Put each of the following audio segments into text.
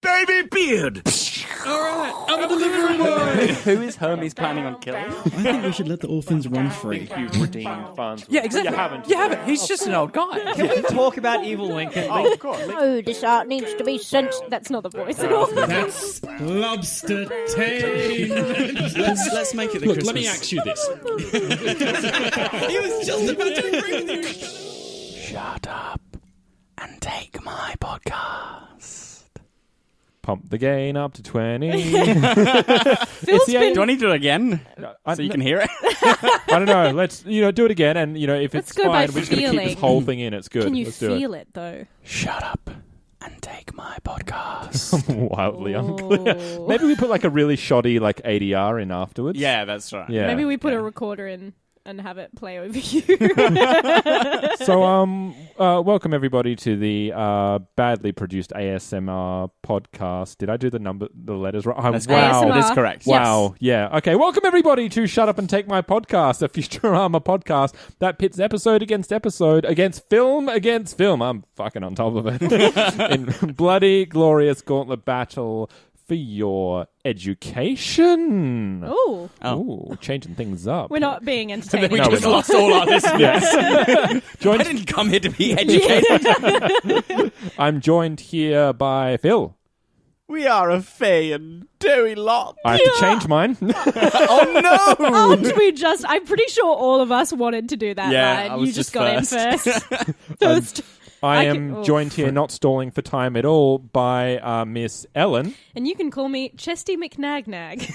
Baby beard! All right, I'm a delivery boy! Who is Hermes planning on killing? I think we should let the orphans run free. You've redeemed funds. Yeah, exactly. You haven't. He's just an old guy. Can we talk about evil Lincoln? Oh, of course. Oh, this art needs to be sent. That's not the voice at all. That's lobster tamed. Let's make it the Look, Christmas. let me ask you this. He was just about to agree with you. Shut up and take my podcast. Pump the gain up to 20. Do I need to do it again? So you can hear it? I don't know. Let's do it again, and if Let's it's go by fine, we're just going to keep this feeling. whole thing in. It's good. Can you Let's do feel it, though? Shut up and take my podcast. Wildly Oh. unclear. Maybe we put like a really shoddy like ADR in afterwards. Yeah, that's right. Yeah. Maybe we put a recorder in and have it play over you. So, welcome everybody to the badly produced ASMR podcast. Did I do the letters right? That's wow. correct. That is correct. Wow. Yeah. Okay. Welcome everybody to Shut Up and Take My Podcast, a Futurama podcast that pits episode against episode, against film. I'm fucking on top of it. In bloody, glorious gauntlet battle for your education. Ooh. Ooh, changing things up. We're not being And entertaining. then we No, just we're not. lost all our listeners. Yes. I didn't come here to be educated. I'm joined here by Phil. We are a fey and doughy lot. I have to change mine. Oh no! Oh, did we just? I'm pretty sure all of us wanted to do that. Yeah, Ryan. I was You just just got in first. first. I I am can- joined here, not stalling for time at all, by Miss Ellen. And you can call me Chesty McNagnag.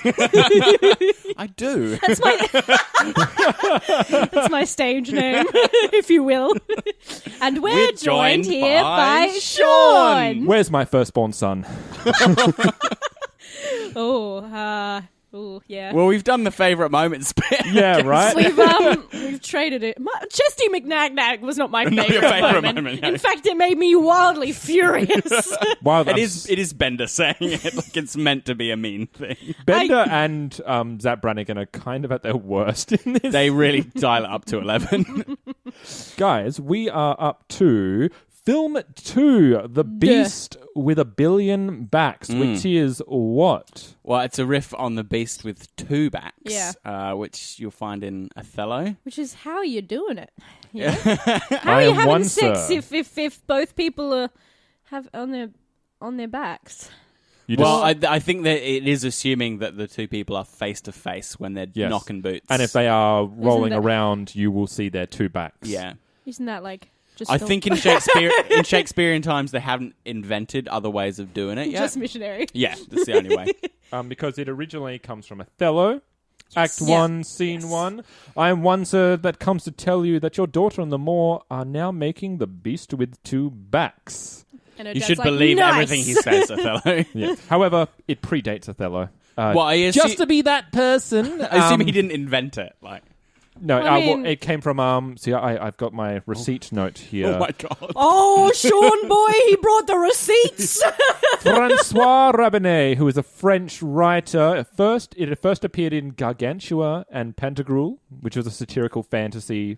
I do. That's my stage name, if you will. And we're joined here by Sean. Where's my firstborn son? Oh, yeah. Well, we've done the favourite moments bit. Yeah, right? We've traded it. Chesty McNagnag was not my Not your favourite favourite moment. moment, no. In fact, it made me wildly furious. Wild, It is Bender saying it like it's meant to be a mean thing. Bender and Zach Brannigan are kind of at their worst in this. They really dial it up to 11. Guys, we are up to film 2, The Beast with a Billion Backs, which is what? Well, it's a riff on the beast with 2 backs, Yeah. which you'll find in Othello. Which is how you're doing it. Yeah. I How are you am having one, sex sir. if both people are have on their backs? You just, Well, I think that it is assuming that the 2 people are face to face when they're Yes. knocking boots. and if they are rolling that- around, you will see their 2 backs. Yeah. Isn't that like just I think in Shakespearean times they haven't invented other ways of doing it yet. just missionary? Yeah, that's the only way. Because it originally comes from Othello, Act Yeah. 1, Scene 1. I am one, sir, that comes to tell you that your daughter and the Moor are now making the beast with 2 backs. And her You dad's should like, believe nice. everything he says, Othello. Yes. However, it predates Othello. Well, I Just to be that person. I assume he didn't invent it. Like, No, I mean- it came from. See, I've got my receipt note here. oh my god. Oh, Sean boy, he brought the receipts. Francois Rabelais, who is a French writer. It first appeared in Gargantua and Pantagruel, which was a satirical fantasy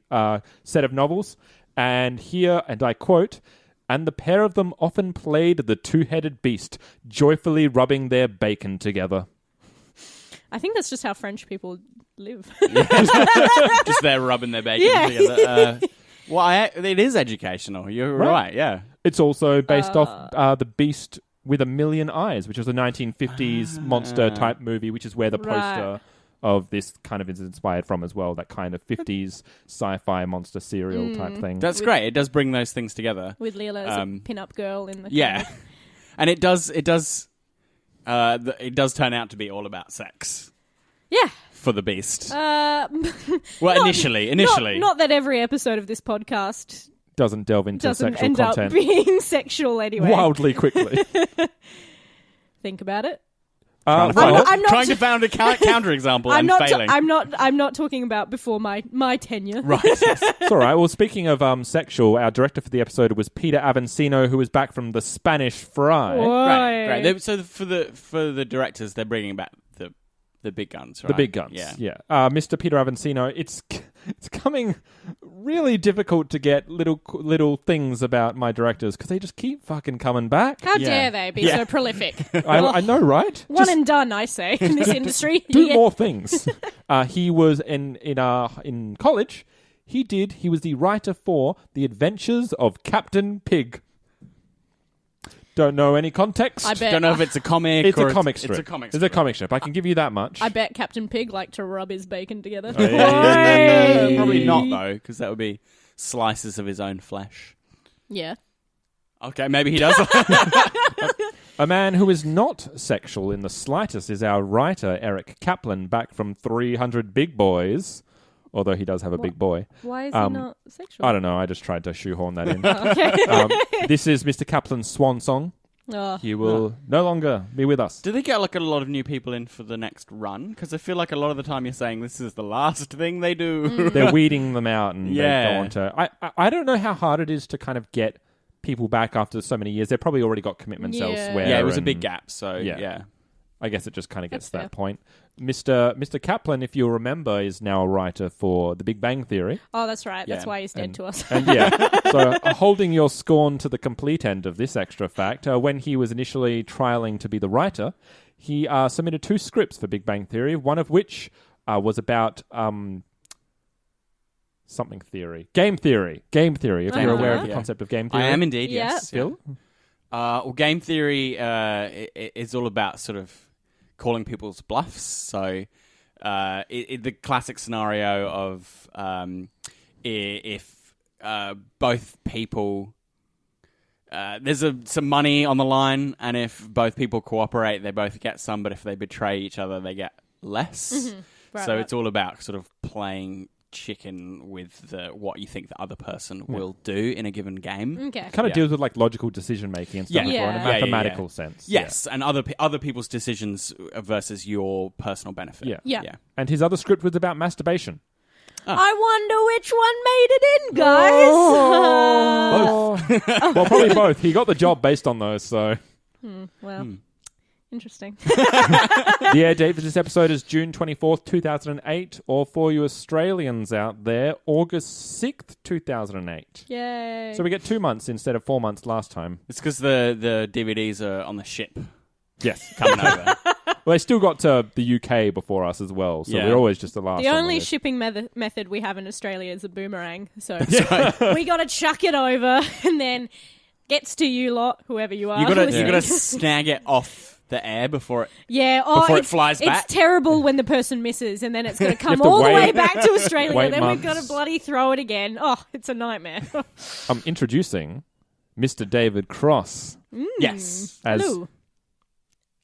set of novels. And here, and I quote, "And the pair of them often played the 2-headed beast, joyfully rubbing their bacon together." I think that's just how French people live. Just there rubbing their bacon Yeah. together. It is educational. You're right, yeah. It's also based off The Beast with a Million Eyes, which was a 1950s monster-type movie, which is where the poster of this kind of is inspired from as well, that kind of 50s sci-fi monster serial type thing. That's great. It does bring those things together. With Leela as a pin-up girl in the Yeah. And it does turn out to be all about sex Yeah. for the beast. Well, initially. Not that every episode of this podcast Doesn't delve into doesn't sexual end content up being sexual anyway. wildly quickly. Think about it. Trying to I'm find not- a counterexample and failing. I'm not talking about before my tenure. Right. It's all right. Well, speaking of sexual, our director for the episode was Peter Avancino, who was back from The Spanish Fry. Right. So for the directors, they're bringing back the big guns, right? The big guns. Yeah. Yeah. Mr. Peter Avancino, it's coming really difficult to get little things about my directors because they just keep fucking coming back. How dare they be so prolific? I know, right? One Just and done, I say, in this industry. do more things. He was in college. He was the writer for The Adventures of Captain Pig. Don't know any context. I bet. Don't know if it's a comic It's or a comic strip. It's a comic strip. It's a comic strip. I can give you that much. I bet Captain Pig liked to rub his bacon together. Probably not, though, because that would be slices of his own flesh. Yeah. Okay, maybe he does. A man who is not sexual in the slightest is our writer, Eric Kaplan, back from 300 Big Boys. Although he does have a big boy. Why is he not sexual? I don't know. I just tried to shoehorn that in. Okay. This is Mr. Kaplan's swan song. Oh. He will no longer be with us. Do they get like a lot of new people in for the next run? Because I feel like a lot of the time you're saying this is the last thing they do. They're weeding them out and they Yeah. go on to... I don't know how hard it is to kind of get people back after so many years. They've probably already got commitments Yeah. elsewhere. Yeah, it was a and big gap, so Yeah. yeah. I guess it just kind of gets That's to fair. that point. Mr. Kaplan, if you'll remember, is now a writer for The Big Bang Theory. Oh, that's right. That's Yeah. why he's dead to us. And yeah, so holding your scorn to the complete end of this extra fact, when he was initially trialing to be the writer, he submitted 2 scripts for Big Bang Theory, one of which was about something theory. Game theory, if you're aware of the Yeah. concept of game theory. I am indeed, Yeah. yes. Phil? Well, game theory is all about sort of calling people's bluffs. So the classic scenario of if both people... there's some money on the line, and if both people cooperate, they both get some, but if they betray each other, they get less. Mm-hmm. Right, So right. it's all about sort of playing chicken with what you think the other person will do in a given game. Okay. Kind of Yeah. deals with like logical decision making and stuff Yeah. as well, in a Yeah. mathematical sense. Yes, and other people's decisions versus your personal benefit. Yeah. Yeah. yeah. And his other script was about masturbation. I wonder which one made it in, guys. Both. Well, probably both. He got the job based on those, so... Well, interesting. The air date for this episode is June 24th, 2008, or for you Australians out there, August 6th, 2008. Yay. So we get 2 months instead of 4 months last time. It's because the DVDs are on the ship Yes. coming over. Well, they still got to the UK before us as well, so Yeah. we're always just the last The on only list. shipping method we have in Australia is a boomerang. So we got to chuck it over and then gets to you lot, whoever you are. You gotta listening. snag it off the air before it. Yeah, before it it's, flies back. It's terrible when the person misses and then it's going to come have to all the way wait. back to Australia. Wait Then we've got to months. bloody throw it again. Oh, it's a nightmare. I'm introducing Mr. David Cross Yes, as Hello.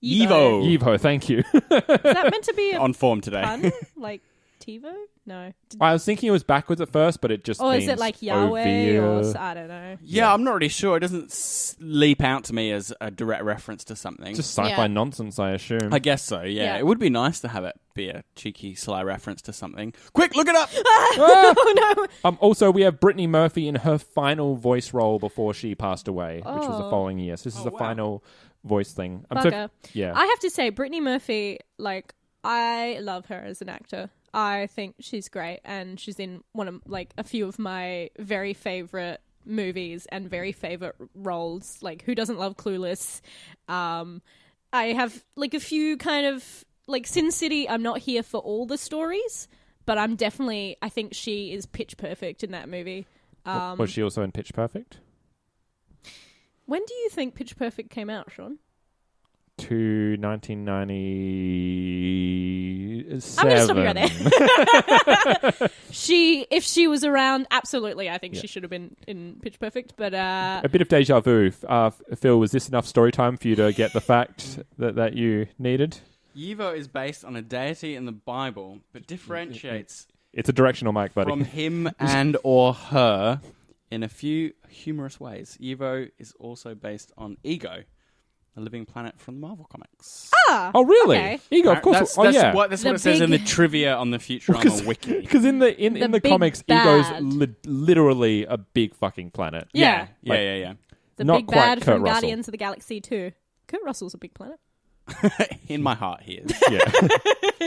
Evo. Evo. Thank you. Is that meant to be a on form today. pun? Like TiVo? No. I was thinking it was backwards at first, but it just Or is means it like Yahweh over. or I don't know. Yeah, I'm not really sure. It doesn't leap out to me as a direct reference to something. Just sci-fi Yeah. nonsense, I assume. I guess so, yeah. Yeah. It would be nice to have it be a cheeky, sly reference to something. Quick, look it up! Oh no. Also, we have Brittany Murphy in her final voice role before she passed away, which was the Oh. following year. So this is the wow. final voice thing. Bugger. Yeah. I have to say, Brittany Murphy, like, I love her as an actor. I think she's great, and she's in one of a few of my very favorite movies and very favorite roles. Like, who doesn't love Clueless? I have a few kind of Sin City. I'm not here for all the stories, but I think she is pitch perfect in that movie. Was she also in Pitch Perfect? When do you think Pitch Perfect came out, Sean? To 1997. I'm going to stop you right there. If she was around, absolutely, I think she should have been in Pitch Perfect. But A bit of deja vu. Phil, was this enough story time for you to get the fact that you needed? Evo is based on a deity in the Bible, but differentiates It's a directional mic, buddy. from him and or her in a few humorous ways. Evo is also based on Ego, a living planet from the Marvel comics. Oh, really? Okay. Ego, of course. That's yeah. what it says in the trivia on the Futurama wiki. Because in the The the big comics, bad. Ego's literally a big fucking planet. Yeah. Yeah. the not big quite bad Kurt from Russell. Guardians of the Galaxy 2. Kurt Russell's a big planet. In my heart, he is. Yeah.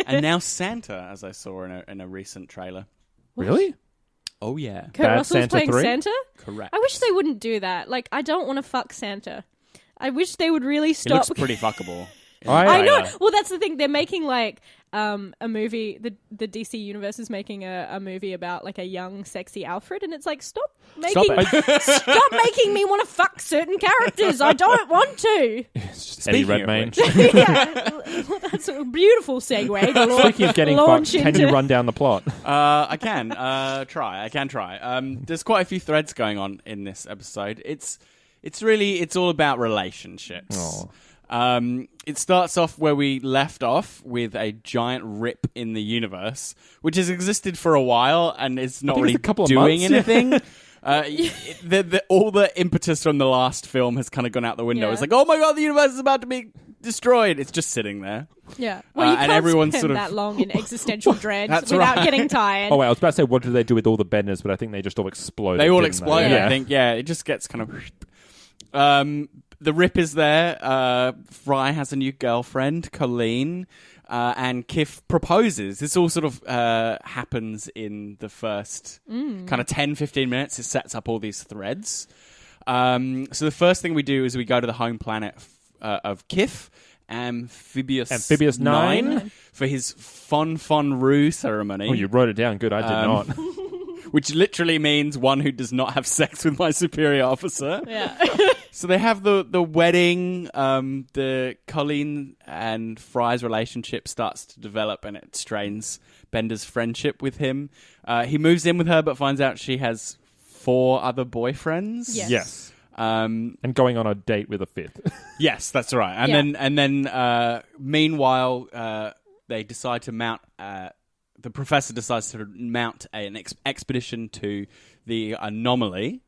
And now Santa, as I saw in a recent trailer. Really? Oh, yeah. Kurt Bad Russell's Santa playing 3? Santa? Correct. I wish they wouldn't do that. Like, I don't want to fuck Santa. I wish they would really He stop. looks pretty fuckable. I know. Well, that's the thing. They're making like a movie. The DC universe is making a movie about like a young, sexy Alfred, and it's like stop making me want to fuck certain characters. I don't want to. It's just Eddie Speaking of Redmayne. Yeah, well, that's a beautiful segue. To Speaking of getting fucked, launch can into... you run down the plot? I can try. I can try. There's quite a few threads going on in this episode. It's all about relationships. Aw. It starts off where we left off with a giant rip in the universe, which has existed for a while and is not think really it's a couple of doing months, anything. All the impetus from the last film has kind of gone out the window. Yeah. It's like, oh my god, the universe is about to be destroyed. It's just sitting there. Yeah, well, you and can't everyone's spend sort of- that long in existential dread That's without right. getting tired. Oh, wait, I was about to say, what did they do with all the benders? But I think they just all exploded. They all didn't explode, Yeah. I think. Yeah, it just gets kind of... the rip is there. Fry has a new girlfriend, Colleen, and Kif proposes. This all sort of happens in the first kind of 10, 15 minutes. It sets up all these threads. So the first thing we do is we go to the home planet of Kif, Amphibious 9, for his Fun Roo ceremony. Oh, you wrote it down. Good, I did not. Which literally means one who does not have sex with my superior officer. Yeah. So they have the wedding. The Colleen and Fry's relationship starts to develop, and it strains Bender's friendship with him. He moves in with her, but finds out she has 4 other boyfriends. Yes. Yes. Um, And going on a date with a 5th. yes, that's right. And then meanwhile, they decide to mount. The professor decides to mount an expedition to the anomaly.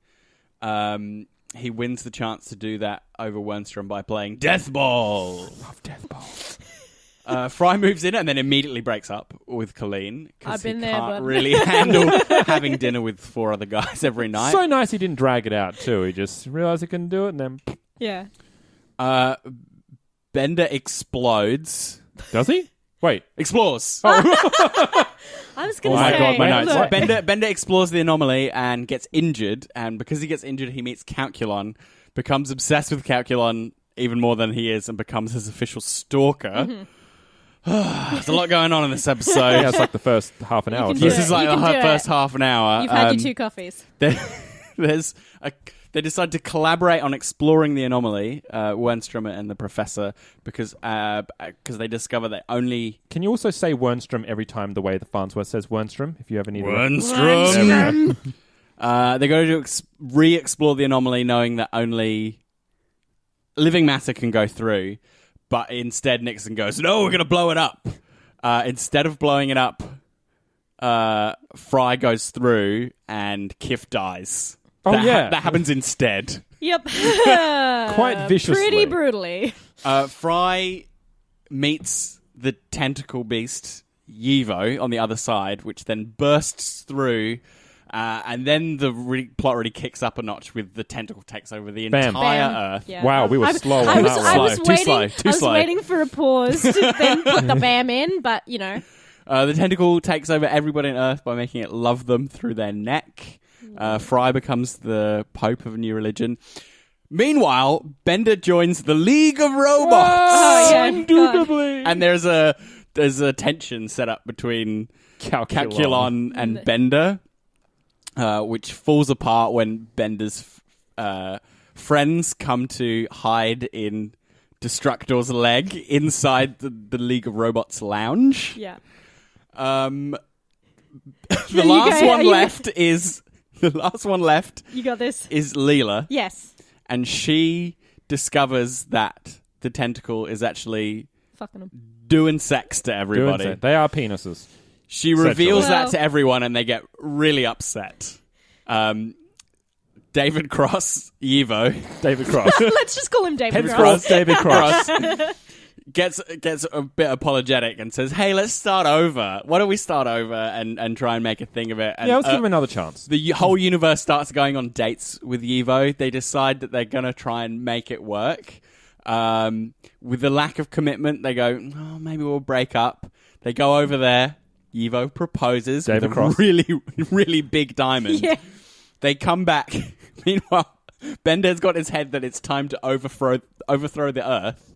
He wins the chance to do that over Wernstrom by playing DeathBall. Love DeathBall. Fry moves in and then immediately breaks up with Colleen I've because he been there, can't bud. really handle having dinner with 4 other guys every night. So nice he didn't drag it out, too. He just realized he couldn't do it, and then... Yeah. Bender explodes. Does he? Wait. Explores. I was going to Oh my say, god, my notes. look, Bender explores the anomaly and gets injured, and because he gets injured, he meets Calculon, becomes obsessed with Calculon even more than he is, and becomes his official stalker. There's a lot going on in this episode. Yeah, it's like the first half an hour. can too. do This it. is like You can the do first it. half an hour. You've had your 2 coffees. They decide to collaborate on exploring the anomaly, Wernstrom and the professor, because they discover they only... Can you also say Wernstrom every time the way the Farnsworth says Wernstrom, if you ever need Wernstrom! They go to re-explore the anomaly, knowing that only living matter can go through, but instead Nixon goes, no, we're going to blow it up. Instead of blowing it up, Fry goes through and Kif dies. Oh, yeah. That happens instead. Yep. Quite viciously. Pretty brutally. Fry meets the tentacle beast, Yivo, on the other side, which then bursts through, and then the plot really kicks up a notch with the tentacle takes over the Bam. entire Bam. Earth. Yeah. Wow, we were slow on I was, that I one. was Too waiting, slow, too I was slow. waiting for a pause to then put the bam in, but, you know. The tentacle takes over everybody on Earth by making it love them through their neck. Fry becomes the pope of a new religion. Meanwhile, Bender joins the League of Robots. Oh, yeah. Indubitably. And there's a tension set up between Calculon and Bender, which falls apart when Bender's friends come to hide in Destructor's leg inside the League of Robots lounge. Yeah. The you last go- one you- left is You got this? Leela, Yes. and she discovers that the tentacle is actually Fucking them. doing sex to everybody. Doing so. They are penises. She reveals Well- that to everyone, and they get really upset. David Cross, Yivo, David Cross. Let's just call him David David Cross. Cross. David Cross. gets a bit apologetic and says, "Hey, let's start over. Why don't we start over and try and make a thing of it?" And, Yeah, let's give him another chance. the whole universe starts going on dates with Yivo. They decide that they're going to try and make it work. With the lack of commitment, they go, oh, maybe we'll break up. They go over there. Evo proposes David with Cross. a really, really big diamond. Yeah. They come back. Meanwhile, Bender's got his head that it's time to overthrow the Earth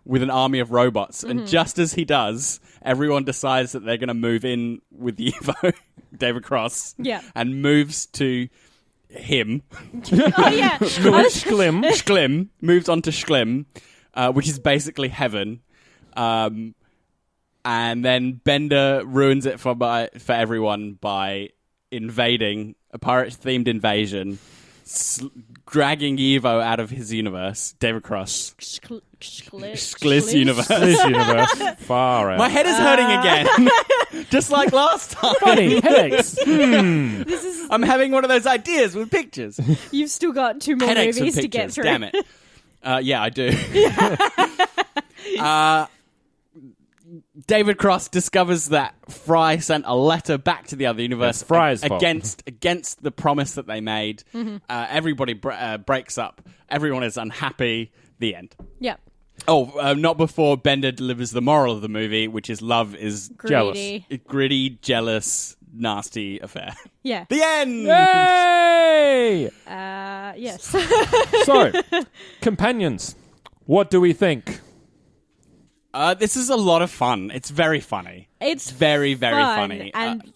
with an army of robots. Mm-hmm. And just as he does, everyone decides that they're going to move in with the Evo, David Cross, Yeah. and moves to him. Oh yeah. Shklim. Shklim moves on to Shklim, which is basically heaven. And then Bender ruins it for everyone by invading a pirate-themed invasion, dragging Evo out of his universe, David Cross. Skliz universe. This universe. Far out. My head is hurting again, just like last time. Funny. Headaches. I'm having one of those ideas with pictures. You've still got 2 more Headaches movies with to get pictures. through. Damn it. Yeah, I do. David Cross discovers that Fry sent a letter back to the other universe It's Fry's fault. against the promise that they made. Everybody breaks up. Everyone is unhappy. The end. Yep. Oh, not before Bender delivers the moral of the movie, which is love is Greedy. a gritty, jealous, nasty affair. Yeah. The end! Yay! Yes. So, companions, what do we think? This is a lot of fun. It's very funny. It's very, very fun, funny. and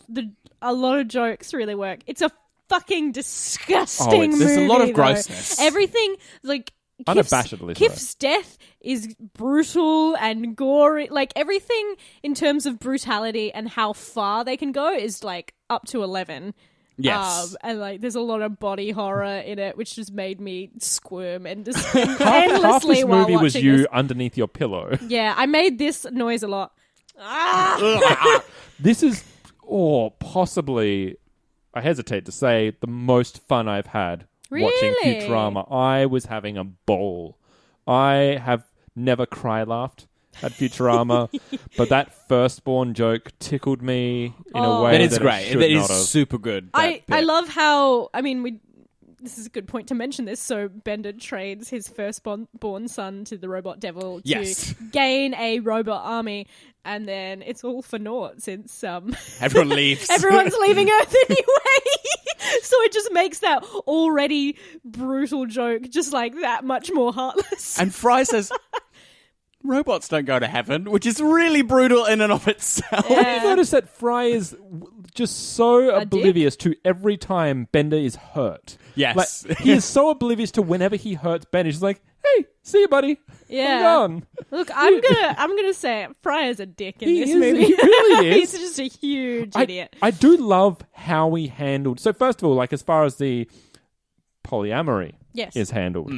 a lot of jokes really work. It's a fucking disgusting movie. There's a lot of though. grossness. Everything, like, Unabashedly so. Kif's death is brutal and gory. Like, everything in terms of brutality and how far they can go is, like, up to 11. Yes. And, like, there's a lot of body horror in it, which just made me squirm and just Half endlessly this while movie was watching you this. underneath your pillow. Yeah, I made this noise a lot. Ah! This is, possibly, I hesitate to say, the most fun I've had watching Really? Futurama. I was having a ball. I have never cry-laughed at Futurama, but that firstborn joke tickled me in a way That is that great. it should That not is have. super good. I that bit. love how, I mean, this is a good point to mention this. So Bender trades his firstborn son to the robot devil to Yes. gain a robot army, and then it's all for naught since Everyone leaves. everyone's leaving Earth anyway. So it just makes that already brutal joke just like that much more heartless. And Fry says, robots don't go to heaven, which is really brutal in and of itself. You notice that Fry is just so A oblivious to every time Bender is hurt. Yes. Like, he is so oblivious to whenever he hurts Bender. He's like, hey, see you, buddy. Yeah. I'm gone. Look, I'm gonna say it. Fryer's a dick in He this is- movie. he really is. He's just a huge idiot. I do love how he handled... So first of all, like as far as the polyamory Yes. is handled,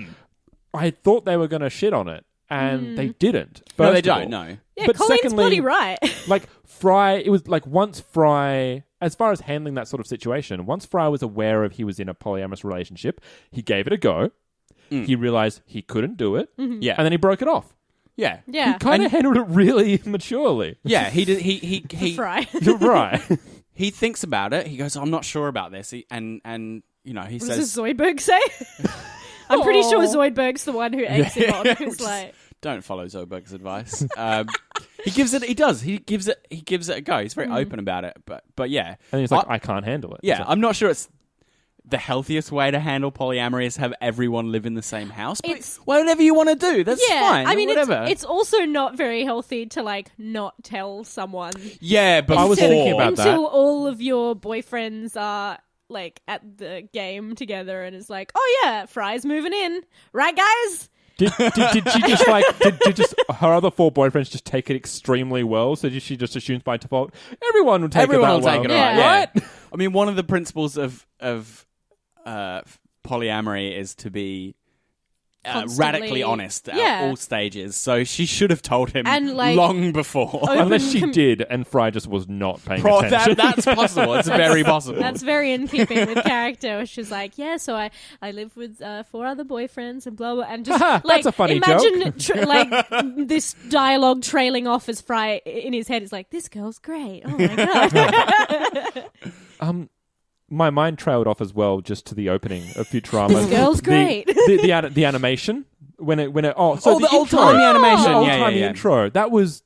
I thought they were going to shit on it, and they didn't. No, they first of all. don't, no. Yeah, But Colleen's secondly- bloody right. Like Fry, it was like once Fry, as far as handling that sort of situation, once Fry was aware of he was in a polyamorous relationship, he gave it a go. He realized he couldn't do it, Yeah. and then he broke it off. Yeah. Yeah. He kind of handled it really maturely. Yeah, he did. He Fry. You're right. he thinks about it. He goes, I'm not sure about this. And you know, he What says, does Zoidberg say? I'm pretty sure Zoidberg's the one who eggs him on. Who's like, don't follow Zoidberg's advice. He gives it. He does. He gives it a go. He's very open about it. But yeah. And he's like, I can't handle it. Yeah, So- I'm not sure it's the healthiest way to handle polyamory is have everyone live in the same house. But It's- whatever you want to do, that's yeah. fine. I mean, whatever. it's also not very healthy to like not tell someone. yeah, but I was until- thinking about that. until all of your boyfriends are like at the game together, and it's like, oh yeah, Fry's moving in, right, guys? Did she just like did just her other 4 boyfriends just take it extremely well? So she just assumes by default everyone will take everyone it will that take it well. right. Yeah. Yeah. I mean, one of the principles of polyamory is to be Constantly- radically honest Yeah. at all stages. So she should have told him And, like, long before. Unless she did, and Fry just was not paying attention. That's possible. It's very possible. That's very in keeping with character. She's like, yeah, so I live with 4 other boyfriends and blah blah, and just Haha, like that's a funny imagine like this dialogue trailing off as Fry in his head is like, this girl's great. Oh my god. My mind trailed off as well, just to the opening of Futurama. This girl's great. The animation when it the old-timey intro. animation. The Yeah, old-timey yeah. intro. That was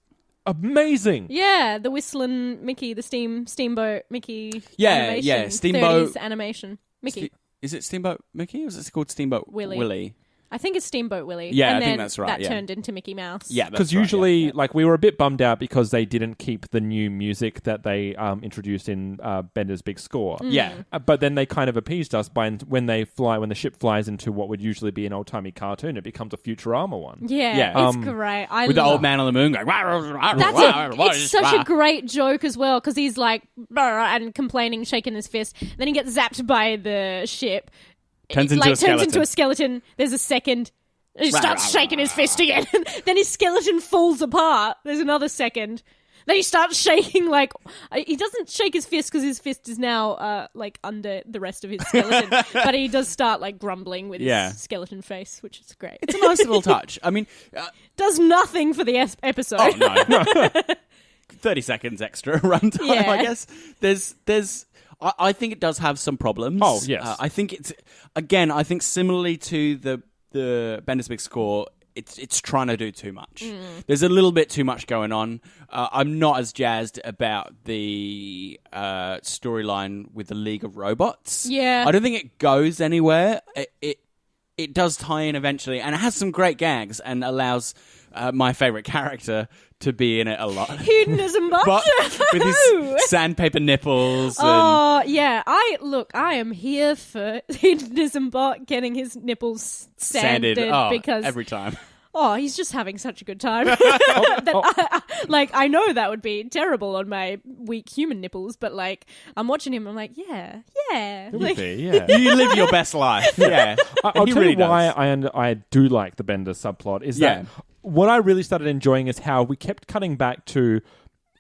amazing. Yeah, the whistling Mickey, the steamboat Mickey. Yeah, animation, yeah, Steamboat 30s animation. Mickey. Is it Steamboat Mickey or is it called Steamboat Willie. I think it's Steamboat Willie. Yeah, and I then think that's right, That yeah. turned into Mickey Mouse. Yeah, Because usually, like, we were a bit bummed out because they didn't keep the new music that they introduced in Bender's Big Score. Yeah. But then they kind of appeased us by when the ship flies into what would usually be an old-timey cartoon, it becomes a Futurama one. Yeah, Yeah. it's great. I With the love old man on the moon going... It's such a great joke as well because he's like and complaining, shaking his fist. Then he gets zapped by the ship. Turns into a skeleton. There's a second. He starts shaking his fist again. Then his skeleton falls apart. There's another second. Then he starts shaking like... He doesn't shake his fist because his fist is now like under the rest of his skeleton. But he does start like grumbling with his skeleton face, which is great. It's a nice little touch. I mean... does nothing for the episode. Oh, no. 30 seconds extra runtime, Yeah. I guess. I think it does have some problems. Oh, yes. I think it's... Again, I think similarly to the Bender's Big Score, it's trying to do too much. There's a little bit too much going on. I'm not as jazzed about the storyline with the League of Robots. Yeah. I don't think it goes anywhere. It does tie in eventually, and it has some great gags and allows my favourite character to be in it a lot. Hedonism But with his sandpaper nipples. And... Oh, yeah. I am here for Hedonism Bot getting his nipples sanded because... every time. Oh, he's just having such a good time. I know that would be terrible on my weak human nipples, but, like, I'm watching him, I'm like, yeah. Like, You live your best life. Yeah. I'll He tell really you why does. I do like the Bender subplot is that what I really started enjoying is how we kept cutting back to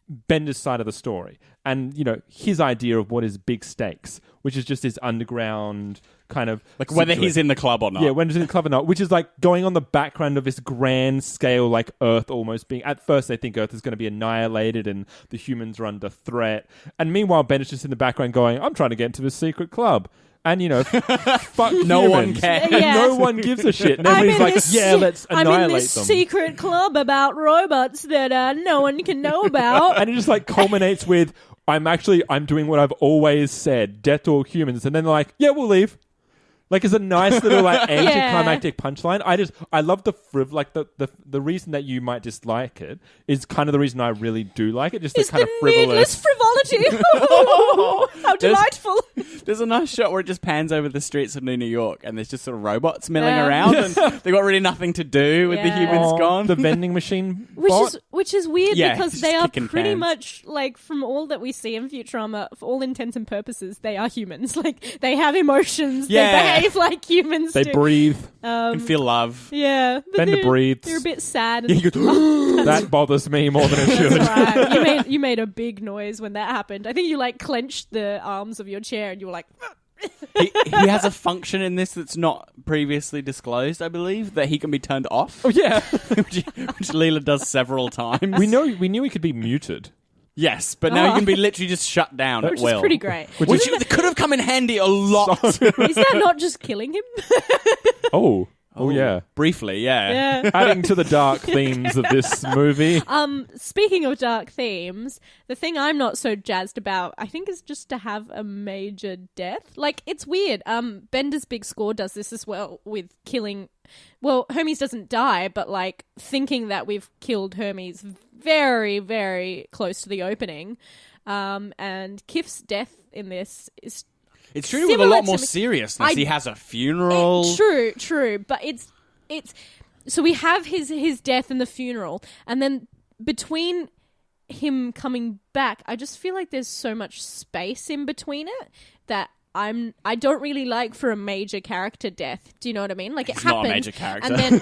Bender's side of the story and, you know, his idea of what is big stakes, which is just this underground kind of... Like whether he's in the club or not. Yeah, when he's in the club or not, which is like going on the background of this grand scale, like Earth almost being... At first they think Earth is going to be annihilated and the humans are under threat. And meanwhile, Bender's just in the background going, I'm trying to get into this secret club. And, you know, fuck No one humans. cares. Yeah. No one gives a shit. And everybody's like, let's annihilate I'm in this them. secret club about robots that no one can know about. And it just like culminates with, I'm doing what I've always said, death to all humans. And then they're like, yeah, we'll leave. Like, it's a nice little like anticlimactic punchline. I love the the reason that you might dislike it is kind of the reason I really do like it. Just It's the kind the of frivolous. frivolity. How delightful. There's a nice shot where it just pans over the streets of New York and there's just sort of robots milling around and they've got really nothing to do with the Yeah. humans gone. The vending machine bot. Which is weird Yeah, because just they are kicking pretty cans. much like from all that we see in Futurama, for all intents and purposes, they are humans. Like they have emotions. Yeah. They behave like humans. They do. breathe. And feel love. Yeah, but Bender breathes. They're a bit sad. Yeah, you go, that bothers me more than it should. Right. You made a big noise when that happened. I think you like clenched the arms of your chair and you were like. He has a function in this that's not previously disclosed, I believe, that he can be turned off. Oh yeah, which Leela does several times. we knew he could be muted. Yes, but now he can be literally just shut down at Which will. is pretty great. Which could have come in handy a lot. Is that not just killing him? Oh yeah. Briefly, yeah. Yeah. Adding to the dark themes of this movie. Speaking of dark themes, the thing I'm not so jazzed about, I think, is just to have a major death. Like, it's weird. Bender's Big Score does this as well with killing... Well, Hermes doesn't die, but, like, thinking that we've killed Hermes very, very close to the opening. And Kif's death in this is... It's treated with a lot more seriousness. He has a funeral. True, but it's so we have his death and the funeral, and then between him coming back, I just feel like there's so much space in between it that I don't really like for a major character death. Do you know what I mean? Like He's happened, not a major character. and then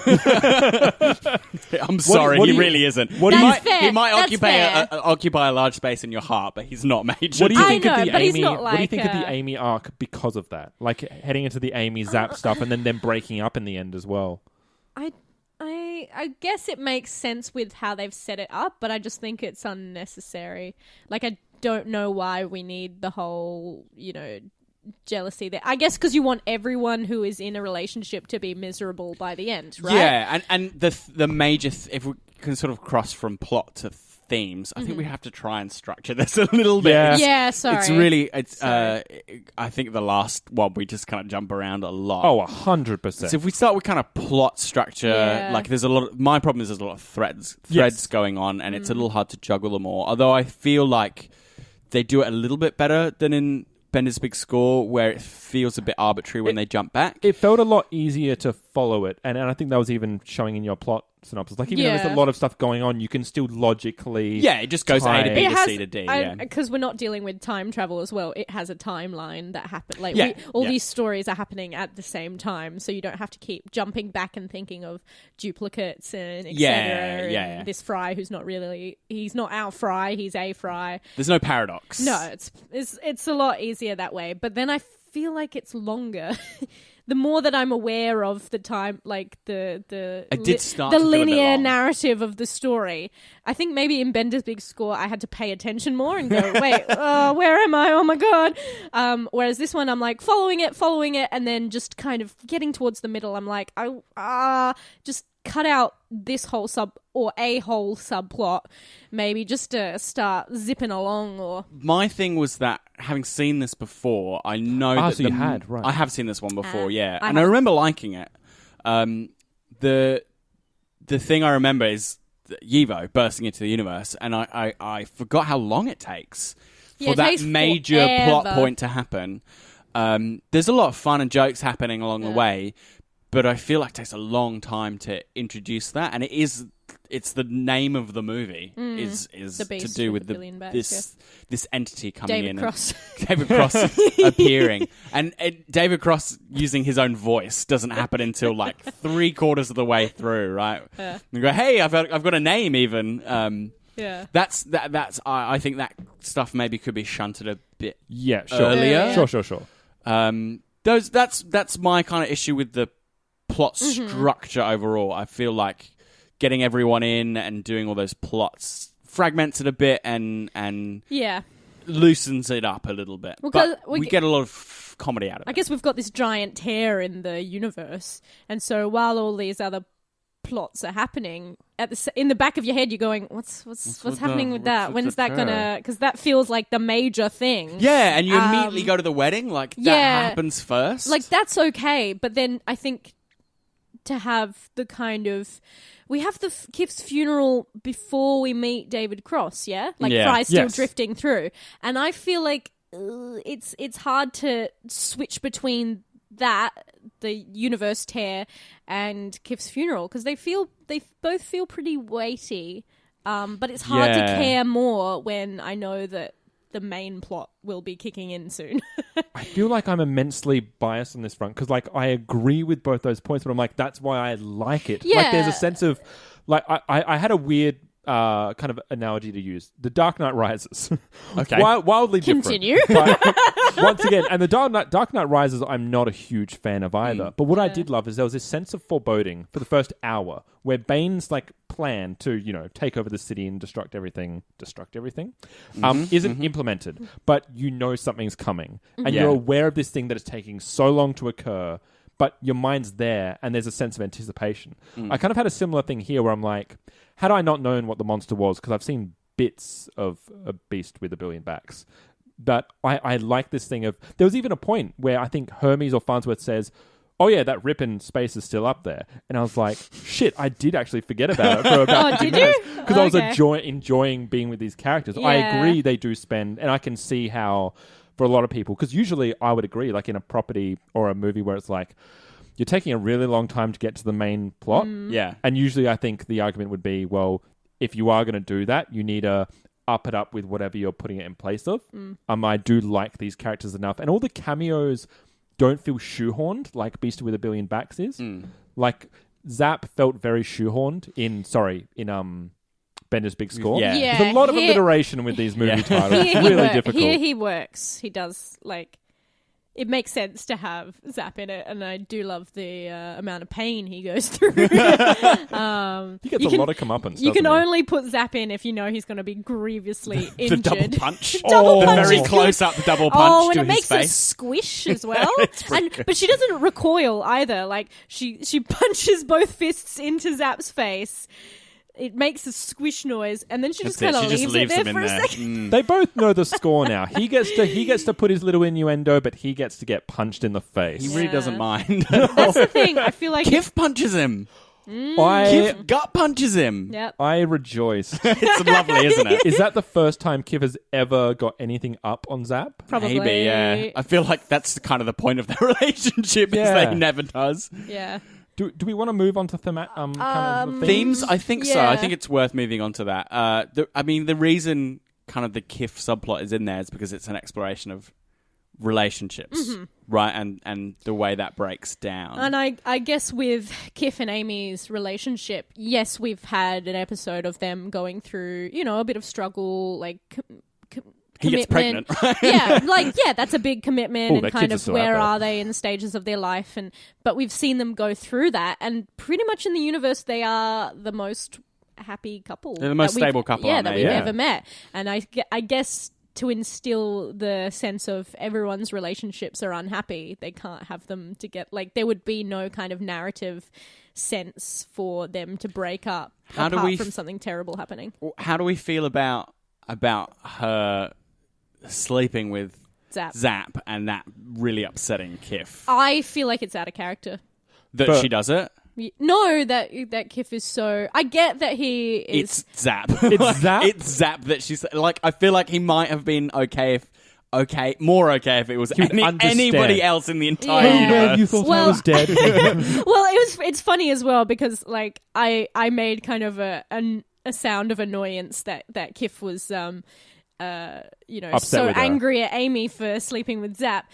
I'm sorry, he really isn't. What do you- That's fair, he might that's occupy a large space in your heart, but he's not major. What do you I think know, of the but he's Amy? not What do you like, think of the Amy arc because of that? Like heading into the Amy Zap stuff and then them breaking up in the end as well. I guess it makes sense with how they've set it up, but I just think it's unnecessary. Like, I don't know why we need the whole, jealousy there. I guess because you want everyone who is in a relationship to be miserable by the end, right? Yeah, and the major if we can sort of cross from plot to themes. I think we have to try and structure this a little bit. Yeah. Yeah, sorry. It's really, Sorry. I think the last one, we just kind of jump around a lot. Oh, 100%. So if we start with kind of plot structure, Yeah. like there's a lot of, my problem is there's a lot of threads Yes. going on, and it's a little hard to juggle them all. Although I feel like they do it a little bit better than in Bender's Big Score, where it feels a bit arbitrary when they jump back. It felt a lot easier to follow it, and I think that was even showing in your plot synopsis. Like, even though there's Yeah. a lot of stuff going on, you can still logically... Yeah, it just goes A to B It to C to D. Yeah. Because we're not dealing with time travel as well. It has a timeline that happened. Like Yeah, all yeah. these stories are happening at the same time, so you don't have to keep jumping back and thinking of duplicates and etc. Yeah, yeah. And this Fry who's he's not our Fry, he's a Fry. There's no paradox. No, it's a lot easier that way. But then I feel like it's longer. The more that I'm aware of the time, like the It did start the to feel a bit linear long. narrative of the story, I think maybe in Bender's Big Score I had to pay attention more and go, wait, where am I? Oh my god! Whereas this one, I'm like following it, and then just kind of getting towards the middle, I'm like, just cut out this whole a whole subplot, maybe just to start zipping along. Or My thing was that, having seen this before, I know that so you had, right. I have seen this one before, yeah. I And I haven't. remember liking it. The thing I remember is Yivo bursting into the universe, and I forgot how long it takes Yeah, for it that takes major plot forever. point to happen. There's a lot of fun and jokes happening along the way, but I feel like it takes a long time to introduce that, and it's the name of the movie is The to Beast do with with the billion backs, this entity coming David in. Cross. And David Cross appearing, and David Cross using his own voice doesn't happen until like 3/4 of the way through, right? Yeah. And go, hey, I've got a name even. Yeah. That's I think that stuff maybe could be shunted a bit Yeah, sure. earlier. Sure. That's my kind of issue with the plot Mm-hmm. structure overall. I feel like getting everyone in and doing all those plots fragments it a bit and Yeah. loosens it up a little bit. Well, but 'cause we we get a lot of comedy out of I it. guess we've got this giant tear in the universe, and so while all these other plots are happening, in the back of your head, you're going, "What's happening with that? When's that gonna?" Because that feels like the major thing. Yeah, and you immediately go to the wedding. Like that yeah. happens first. Like that's okay, but then I think to have the kind of we have the Kif's funeral before we meet David Cross, yeah, like Yeah. Fry's still Yes. drifting through, and I feel like it's hard to switch between that, the universe tear, and Kif's funeral, because they both feel pretty weighty, but it's hard to Yeah. care more when I know that the main plot will be kicking in soon. I feel like I'm immensely biased on this front because, like, I agree with both those points, but I'm like, that's why I like it. Like, there's a Yeah. sense of, like, I had a weird kind of analogy to use. The Dark Knight Rises. Okay. Wildly different. Continue. But once again, and the Dark Knight Rises, I'm not a huge fan of either. But what I did love is there was this sense of foreboding for the first hour where Bane's, like, plan to, you know, take over the city and destruct everything, isn't implemented. But you know something's coming. And Yeah. you're aware of this thing that is taking so long to occur, but your mind's there and there's a sense of anticipation. I kind of had a similar thing here where I'm like, had I not known what the monster was, because I've seen bits of a beast with a billion backs, but I like this thing of, there was even a point where I think Hermes or Farnsworth says, oh yeah, that rip in space is still up there. And I was like, shit, I did actually forget about it for about 50 did you? minutes. Because I was Okay. enjoying being with these characters. I Yeah. agree they do spend, and I can see how for a lot of people, because usually I would agree, like in a property or a movie where it's like, you're taking a really long time to get to the main plot. yeah. And usually I think the argument would be, well, if you are going to do that, you need to up it up with whatever you're putting it in place of. I do like these characters enough. And all the cameos don't feel shoehorned like Beast with a Billion Backs is. Like, Zap felt very shoehorned in Bender's Big Score. Yeah. Yeah, There's a lot of here- alliteration with these movie titles. It's Here he really wor- difficult. Here he works. He does, like, it makes sense to have Zap in it, and I do love the amount of pain he goes through. He gets you a can- lot of comeuppance, You can doesn't he? only put Zap in if you know he's going to be grievously The injured. double punch. Double the punch very is close up double punch Oh, to and it his makes a face. squish as well. But she doesn't recoil either. Like she punches both fists into Zap's face. it makes a squish noise, and then she just That's kind it. of She just leaves it leaves there them in for a there. second. They both know the score now. He gets to put his little innuendo, but he gets to get punched in the face. He really doesn't mind. That's the thing. I feel like Kif punches him. I Kif gut punches him. Yep. I rejoice. It's lovely, isn't it? Is that the first time Kif has ever got anything up on Zap? Probably. Maybe, yeah. I feel like that's kind of the point of their relationship, is Yeah. that he never does. Yeah. Do we want to move on to kind of the Themes, I think so. Yeah. I think it's worth moving on to that. The reason kind of the Kif subplot is in there is because it's an exploration of relationships, right? And the way that breaks down. And I guess with Kif and Amy's relationship, yes, we've had an episode of them going through, a bit of struggle, like he gets commitment. pregnant, right? Yeah, that's a big commitment, Oh, and their kind kids are of still where out are they in the stages of their life, but we've seen them go through that, and pretty much in the universe they are the most happy couple. They're the most that we've- stable couple, yeah, aren't that they? we've Yeah. ever met. And I guess to instill the sense of everyone's relationships are unhappy, they can't have them to get, like, there would be no kind of narrative sense for them to break up How do apart we from something terrible happening. How do we feel about her sleeping with Zap. and that really upsetting Kif? I feel like it's out of character. That But- she does it? No, that Kif is so... I get that he is... It's Zap. It's Zap? It's Zap that she's... Like, I feel like he might have been more okay if it was would understand. anybody else in the entire Yeah. universe. You thought I Well- was dead. Well, it's funny as well because, like, I made kind of a sound of annoyance that Kif was so Upset with her. angry at Amy for sleeping with Zap.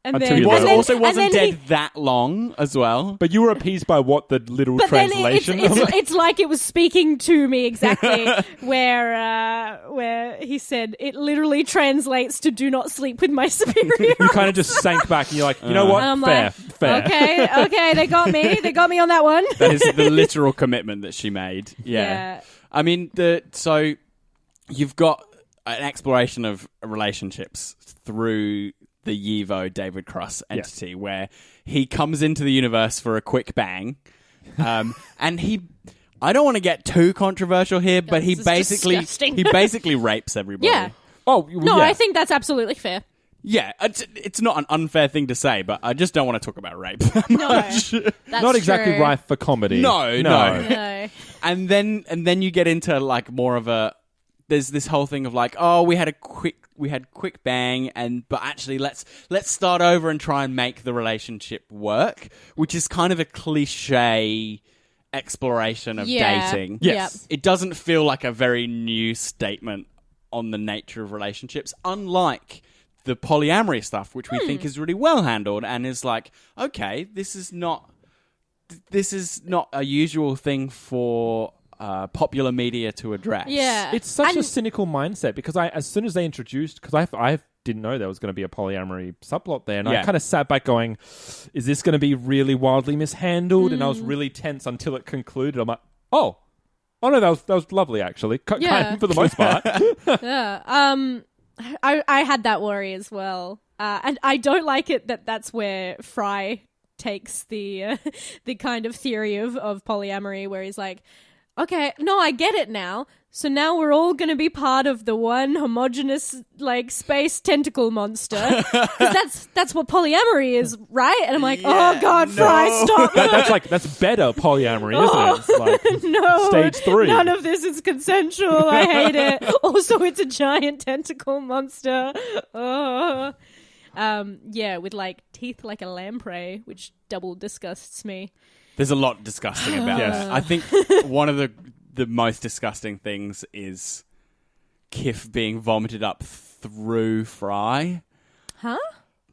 And Until then, you Was And also and wasn't then dead that long as well. But you were appeased by what the literal But then translation. it's like it was speaking to me exactly, where he said it literally translates to "do not sleep with my superior." you kind of just sank back, and you're like, you know what? I'm Fair, like, fair. Okay, they got me on that one. That is the literal commitment that she made. Yeah. Yeah. I mean, so you've got an exploration of relationships through the Yevo David Cross entity, where he comes into the universe for a quick bang, and I don't want to get too controversial here, but he this is disgusting. basically rapes everybody. Yeah. Oh, No, yeah. I think that's absolutely fair. Yeah, it's not an unfair thing to say, but I just don't want to talk about rape. No, that's not exactly true. rife for comedy. No. No. And then you get into like more of a there's this whole thing of like, oh, we had quick bang, but actually let's start over and try and make the relationship work, which is kind of a cliche exploration of dating. Yes. It doesn't feel like a very new statement on the nature of relationships, unlike the polyamory stuff, which we think is really well handled and is like, okay, this is not a usual thing for popular media to address. Yeah. It's such a cynical mindset because as soon as they introduced, because I didn't know there was going to be a polyamory subplot there, and I kind of sat back going, is this going to be really wildly mishandled? And I was really tense until it concluded. I'm like, oh no, that was lovely actually, kind of, for the most part. Yeah. I had that worry as well, and I don't like it that's where Fry takes the kind of theory of polyamory, where he's like, okay, no, I get it now. So now we're all going to be part of the one homogenous, like, space tentacle monster. Because that's what polyamory is, right? And I'm like, oh, God, Fry, stop. That's better polyamory, isn't it? It's like No. stage 3. None of this is consensual. I hate it. Also, it's a giant tentacle monster. Oh. With, like, teeth like a lamprey, which double disgusts me. There's a lot disgusting about Yes. that. I think one of the most disgusting things is Kif being vomited up through Fry. Huh?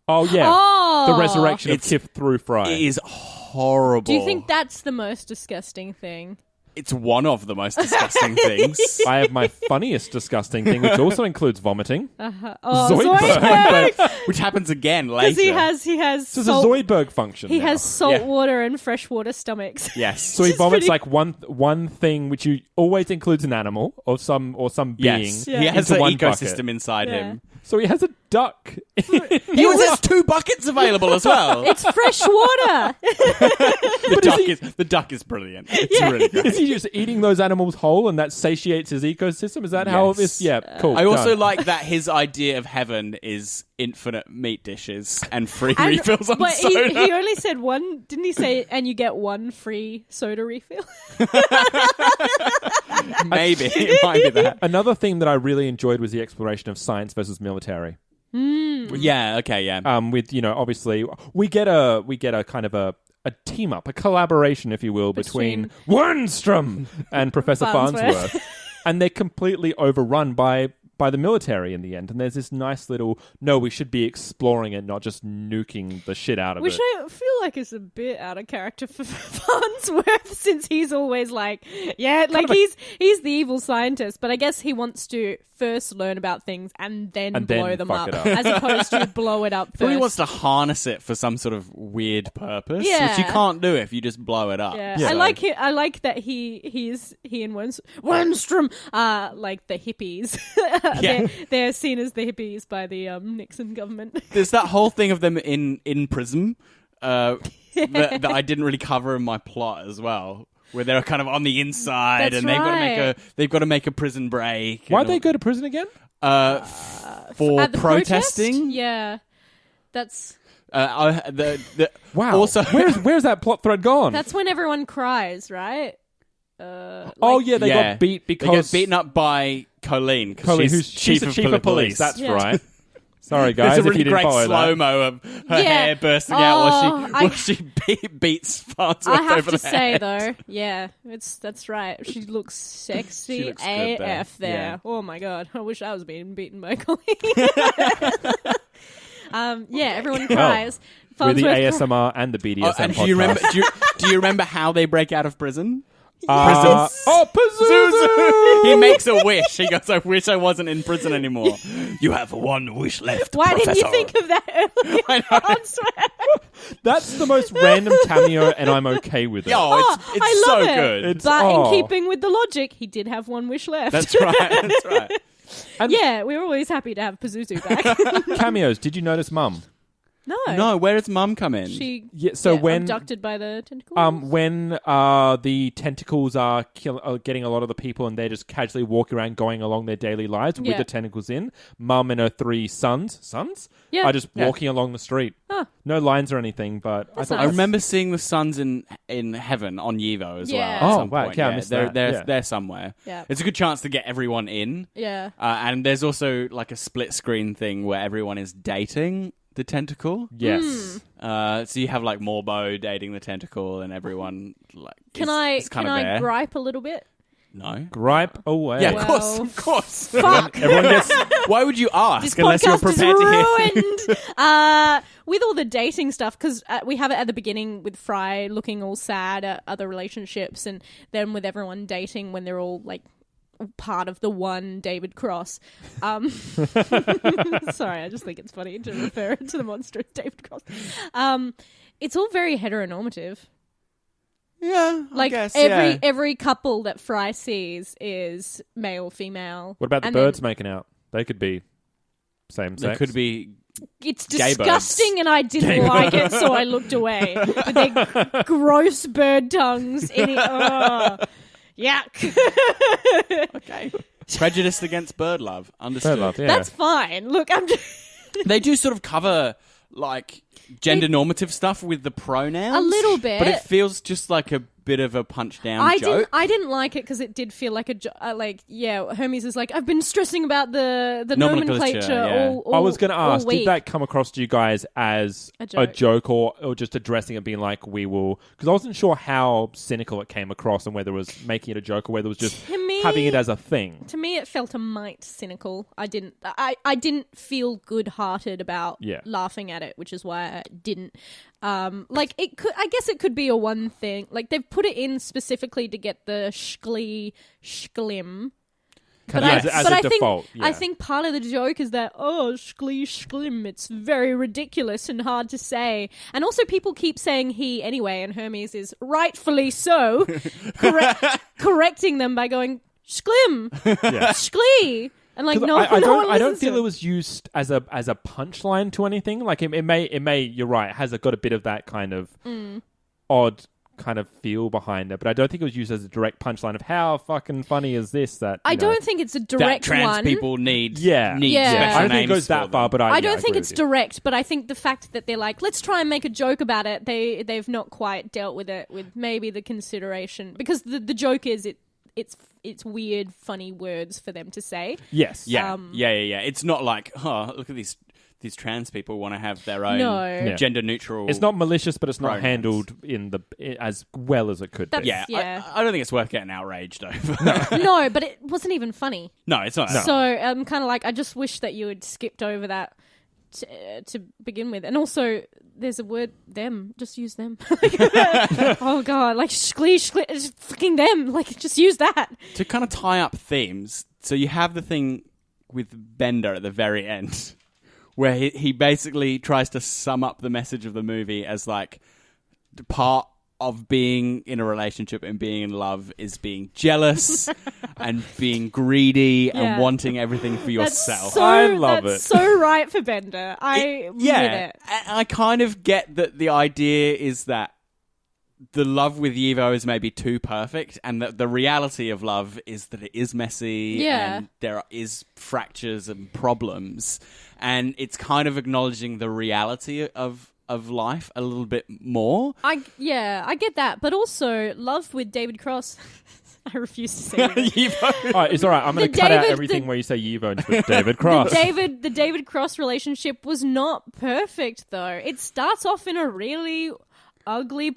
Oh yeah, Oh. the resurrection of It's- Kif through Fry. It is horrible. Do you think that's the most disgusting thing? It's one of the most disgusting things. I have my funniest disgusting thing, which also includes vomiting. Oh, Zoidberg. Which happens again later. Because he has This is a Zoidberg function. he now. has saltwater and freshwater stomachs. Yes. So he It's vomits pretty- like one thing, which always includes an animal or some being. Yes. Yeah. He has into an one ecosystem bucket. inside Yeah. him. So he has a duck. He also has 2 buckets available as well. It's fresh water. The duck is brilliant. It's really great. Is he just eating those animals whole and that satiates his ecosystem? Is that how Yes. this? Yeah, cool. I also done. like that his idea of heaven is infinite meat dishes and free And- refills on but soda. he only said one, didn't he say, and you get 1 free soda refill? Maybe. It might be that. Another theme that I really enjoyed was the exploration of science versus military. Yeah, okay, yeah. With obviously we get a kind of a team up, a collaboration, if you will, between Wernstrom and Professor Farnsworth. Farnsworth, and they're completely overrun by the military in the end. And there's this nice little, no, we should be exploring it, not just nuking the shit out of Which it. I feel like is a bit out of character for Farnsworth, since he's always like, he's the evil scientist, but I guess he wants to first learn about things and then blow them fuck up, it up. as opposed to blow it up first. Probably wants to harness it for some sort of weird purpose, Yeah. which you can't do if you just blow it up. Yeah. Yeah. I like that he and Wernstrom are like the hippies. Yeah. They're seen as the hippies by the Nixon government. There's that whole thing of them in prison that I didn't really cover in my plot as well, where they're kind of on the inside. That's and right. they've got to make a prison break. Why'd and they all- go to prison again? for At the protesting? protest? Yeah. That's Wow. Also, where's that plot thread gone? when everyone cries, right? oh yeah, they got beat they because get beaten up by Colleen, Colleen, she's who's chief chief of police. That's Yeah. right. Sorry, guys, There's a if you really didn't great follow slow that. mo of her Yeah. hair bursting out while I- she beats Farnsworth I have over to the say head. though, yeah, that's right. She looks sexy She looks good there. AF there. Yeah. Oh my god, I wish I was being beaten by Colleen. Everyone cries. With the Farnsworth ASMR and the BDSM And podcast. do you remember how they break out of prison? Pazuzu! He makes a wish. He goes, "I wish I wasn't in prison anymore." You have one wish left. Why Professor. didn't you think of that earlier? I know. Farnsworth? That's the most random cameo, and I'm okay with it. Oh, it's I so love it. good. It's- But oh. in keeping with the logic, he did have one wish left. That's right. That's right. Yeah, we were always happy to have Pazuzu back. Cameos. Did you notice Mum? No, where does Mum come in? She So when abducted by the tentacles. when the tentacles are getting a lot of the people, and they're just casually walking around, going along their daily lives with Yeah. the tentacles in. Mum and her 3 sons Yeah. are just Yeah. walking along the street. Oh. No lines or anything, but I That's thought nice. I remember seeing the sons in heaven on Yevo as Yeah. well. at Oh, some right. point. Yeah, I missed that. Yeah. They're somewhere. Yeah. It's a good chance to get everyone in. Yeah. And there's also like a split screen thing where everyone is dating the tentacle. yes. So you have like Morbo dating the tentacle, and everyone like Can is kind of I there. gripe a little bit? No. Gripe away. Yeah, Well, of course. Fuck. Everyone gets Why would you ask This unless you're podcast is prepared to hear? ruined. With all the dating stuff, because we have it at the beginning with Fry looking all sad at other relationships, and then with everyone dating when they're all like part of the one David Cross. Sorry, I just think it's funny to refer to the monster as David Cross. It's all very heteronormative. Yeah, Like I guess, every couple that Fry sees is male, female. What about the and birds then making out? They could be same There sex. could be. It's Gay birds. disgusting, and I didn't like it, so I looked away with their gross bird tongues. Yuck. Okay. Prejudiced against bird love. Understood. Bird love, yeah. That's fine. Look, I'm just They do sort of cover like gender normative stuff with the pronouns a little bit. but it feels just like a bit of a punch down joke. I didn't like it because it did feel like Hermes is like, I've been stressing about the nomenclature yeah. all I was going to all ask, did week. that come across to you guys as A joke. or just addressing it being like, we will... Because I wasn't sure how cynical it came across and whether it was making it a joke or whether it was just To me- having it as a thing. To me, it felt a mite cynical. I didn't feel good-hearted about laughing at it, which is why I didn't. It could. I guess it could be a one thing. Like they've put it in specifically to get the schlim. As a default. I think part of the joke is that schlim. It's very ridiculous and hard to say, and also people keep saying he anyway, and Hermes is rightfully so correcting them by going schlim, schlee. And like 'Cause no, I no don't. one I don't listens to feel it. it was used as a punchline to anything. Like it may. You're right. It has got a bit of that kind of odd kind of feel behind it, but I don't think it was used as a direct punchline of how fucking funny is this that I you know. don't think it's a That direct trans one. people need Yeah. need Yeah. special I don't think it names goes that for far, them. but I yeah, don't think agree it's with you. direct, but I think the fact that they're like, let's try and make a joke about it. They've not quite dealt with it with maybe the consideration, because the joke is it's weird, funny words for them to say. Yes. Yeah, yeah. It's not like, oh, look at these trans people want to have their own No. Yeah. gender neutral. It's not malicious, but it's not pronouns. handled as well as it could be. That's- Yeah, Yeah. I don't think it's worth getting outraged over. No, but it wasn't even funny. No, it's not. So I'm kind of like, I just wish that you had skipped over that to begin with. And also, there's a word, them. Just use them. Oh, God. Like, just fucking them. Like, just use that. To kind of tie up themes, so you have the thing with Bender at the very end, where he basically tries to sum up the message of the movie as like part of being in a relationship and being in love is being jealous and being greedy Yeah. and wanting everything for yourself. I love that's it. so right for Bender. I Yeah, get it. I kind of get that the idea is that the love with Yivo is maybe too perfect, and that the reality of love is that it is messy, Yeah. and there is fractures and problems, and it's kind of acknowledging the reality of life a little bit more. I get that. But also, love with David Cross. I refuse to say that. Yivo. All right, it's all right. I'm going The to cut out David- everything the- where you say Yivo with David Cross. The David Cross relationship was not perfect, though. It starts off in a really ugly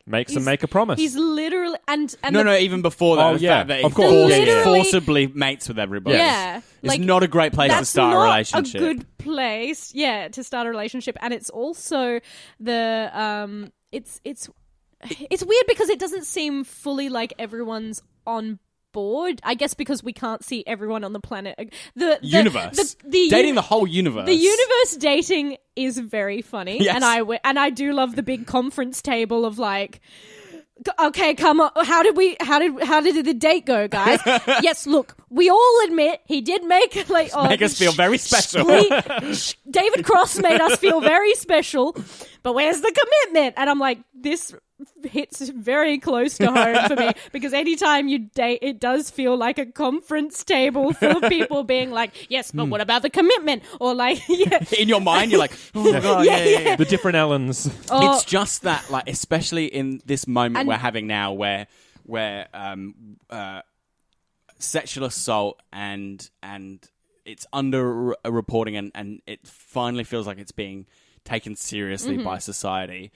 Makes him he's- make a promise. He's literally and No, even before that, Oh, the yeah, fact that he of course. Literally- forcibly mates with everybody. Yeah, It's like, not a great place to that's start a not relationship. a good place, to start a relationship, and it's also the it's weird because it doesn't seem fully like everyone's on board. I guess because we can't see everyone on the planet. The Universe. the Dating the whole universe. The universe dating is very funny, Yes. and I do love the big conference table of like, okay, come on, how did the date go, guys? Yes, look, we all admit he did make Make us feel very special. David Cross made us feel very special, but where's the commitment? And I'm like, this hits very close to home for me, because anytime you date, it does feel like a conference table full of people being like, yes, but what about the commitment? Or like, yeah. In your mind, you're like, oh my God, yeah. the different Ellens. Oh, It's just that, like, especially in this moment And- we're having now, where sexual assault and it's under reporting, and it finally feels like it's being taken seriously Mm-hmm. by society.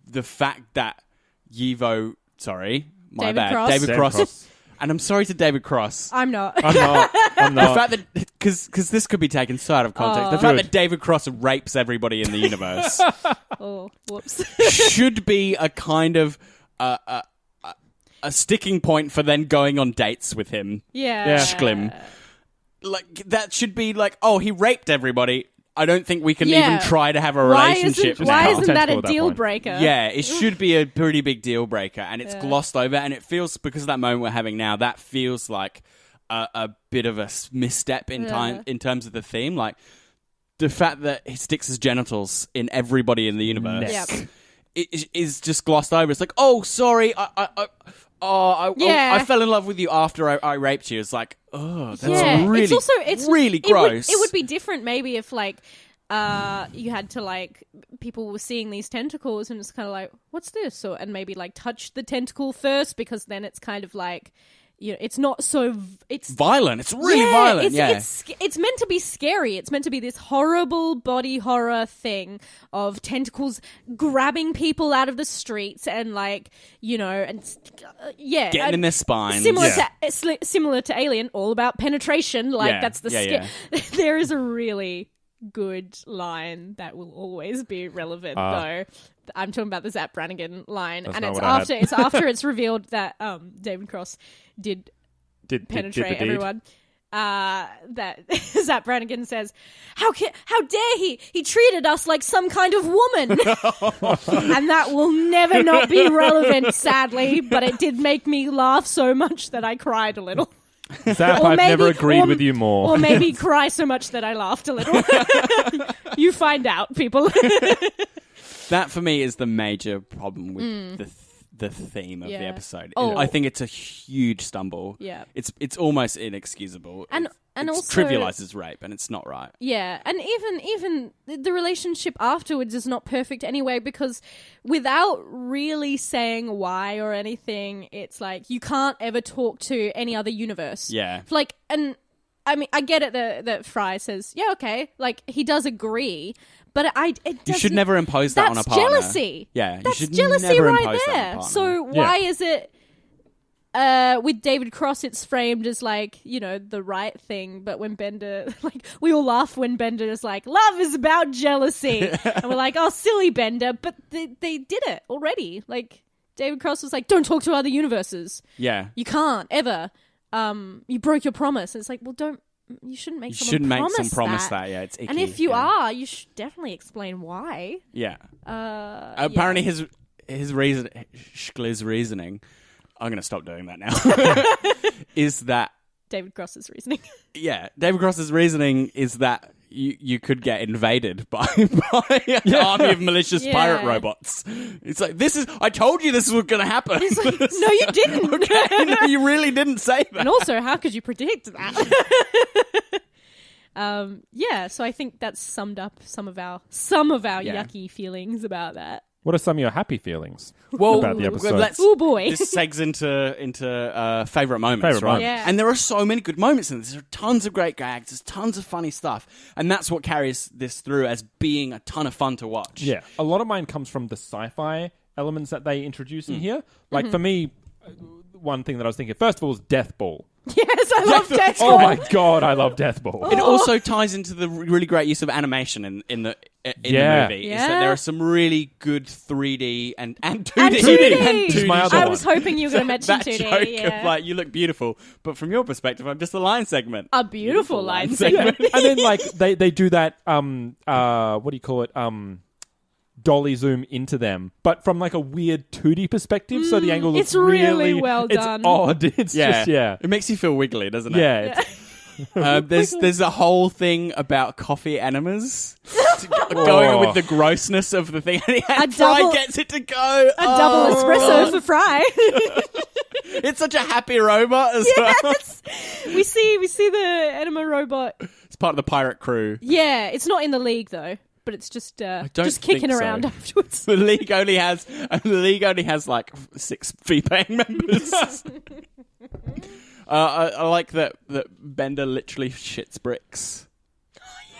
The fact that Yivo, sorry, my David bad, Cross. David David Cross, Cross. and I'm sorry to David Cross. I'm not. I'm The not. fact that, because this could be taken so out of context, the fact Good. that David Cross rapes everybody in the universe Oh, whoops. should be a kind of a sticking point for then going on dates with him. Yeah. Schlim. Like, that should be like, oh, he raped everybody. I don't think we can Yeah. even try to have a Why relationship isn't, now. why isn't that Tentacle a at that deal point. breaker? Yeah, it should be a pretty big deal breaker, and it's Yeah. glossed over, and it feels, because of that moment we're having now, that feels like a bit of a misstep in time Yeah. in terms of the theme. Like, the fact that he sticks his genitals in everybody in the universe Yep. is just glossed over. It's like, oh, sorry, I fell in love with you after I raped you. It's like, oh, that's really, it's also really gross. It would be different maybe if like you had to like people were seeing these tentacles and it's kind of like, what's this? Or and maybe like touch the tentacle first, because then it's kind of like, you know, it's not so it's violent. It's really yeah, violent. It's meant to be scary. It's meant to be this horrible body horror thing of tentacles grabbing people out of the streets and like, you know, and getting in their spines. Similar to Alien, all about penetration. Like Yeah, that's the yeah, There is a really good line that will always be relevant, though. I'm talking about the Zap Brannigan line, That's and not it's what I after it's revealed that David Cross did penetrate the deed. everyone. That Zap Brannigan says, how dare he? He treated us like some kind of woman, and that will never not be relevant, sadly. But it did make me laugh so much that I cried a little. Zap, Or I've never maybe- agreed or- with you more. Or maybe cry so much that I laughed a little. You find out, people. That for me is the major problem with the theme of the Yeah. episode. Oh. I think it's a huge stumble. Yeah. It's almost inexcusable. And it also- trivializes rape, and it's not right. Yeah, and even the relationship afterwards is not perfect anyway, because without really saying why or anything, it's like you can't ever talk to any other universe. Yeah. Like, and I mean, I get it that Fry says, yeah, okay, like he does agree, but it You doesn't. should never impose that on a That's partner. jealousy. Yeah, you That's should jealousy never right impose that on a there. partner. So why is it? With David Cross, it's framed as like, you know, the right thing, but when Bender, like, we all laugh when Bender is like, love is about jealousy, and we're like, oh, silly Bender, but they did it already. Like, David Cross was like, don't talk to other universes. Yeah. You can't ever. You broke your promise. And it's like, well, you shouldn't make You someone shouldn't make promise someone promise that. that. Yeah, it's icky. And if you yeah. are, you should definitely explain why. Yeah. Yeah. Apparently his reason, Schgliz's reasosoning, I'm going to stop doing that now, is that, David Cross's reasoning. yeah, David Cross's reasoning is that you could get invaded by an army of malicious Yeah. pirate robots. It's like, I told you this was going to happen. He's like, no, you didn't. Okay, no, you really didn't say that. And also, how could you predict that? Yeah, so I think that's summed up some of our Yeah. yucky feelings about that. What are some of your happy feelings Well, about the episode? Oh boy. This segs into favourite moments, Favourite right? moments. Yeah. And there are so many good moments in this. There are tons of great gags. There's tons of funny stuff. And that's what carries this through as being a ton of fun to watch. Yeah, a lot of mine comes from the sci-fi elements that they introduce in here. Like, Mm-hmm. for me, one thing that I was thinking, first of all, is DeathBall. Yes, I love Death Oh Ball. my god, I love DeathBall. It also ties into the really great use of animation in the Yeah. movie. Is Yeah. that there are some really good 3D and 2D. And 2D. and Is my other I one. was hoping you were going to mention that 2D. joke Yeah. of like, you look beautiful, but from your perspective, I'm just a line segment. A beautiful line Yeah, segment. and then like they do that what do you call it dolly zoom into them, but from like a weird 2D perspective, so the angle looks it's really well it's done. odd. It's just It makes you feel wiggly, doesn't it? yeah. It's, There's a whole thing about coffee enemas going with the grossness of the thing. And Fry double- gets it to go. A double espresso for Fry. It's such a happy robot as well. Yes. We see the enema robot. It's part of the pirate crew. Yeah, it's not in the league though, but it's just don't kicking think so. around afterwards. The league only has like 6 fee-paying members. I like that Bender literally shits bricks.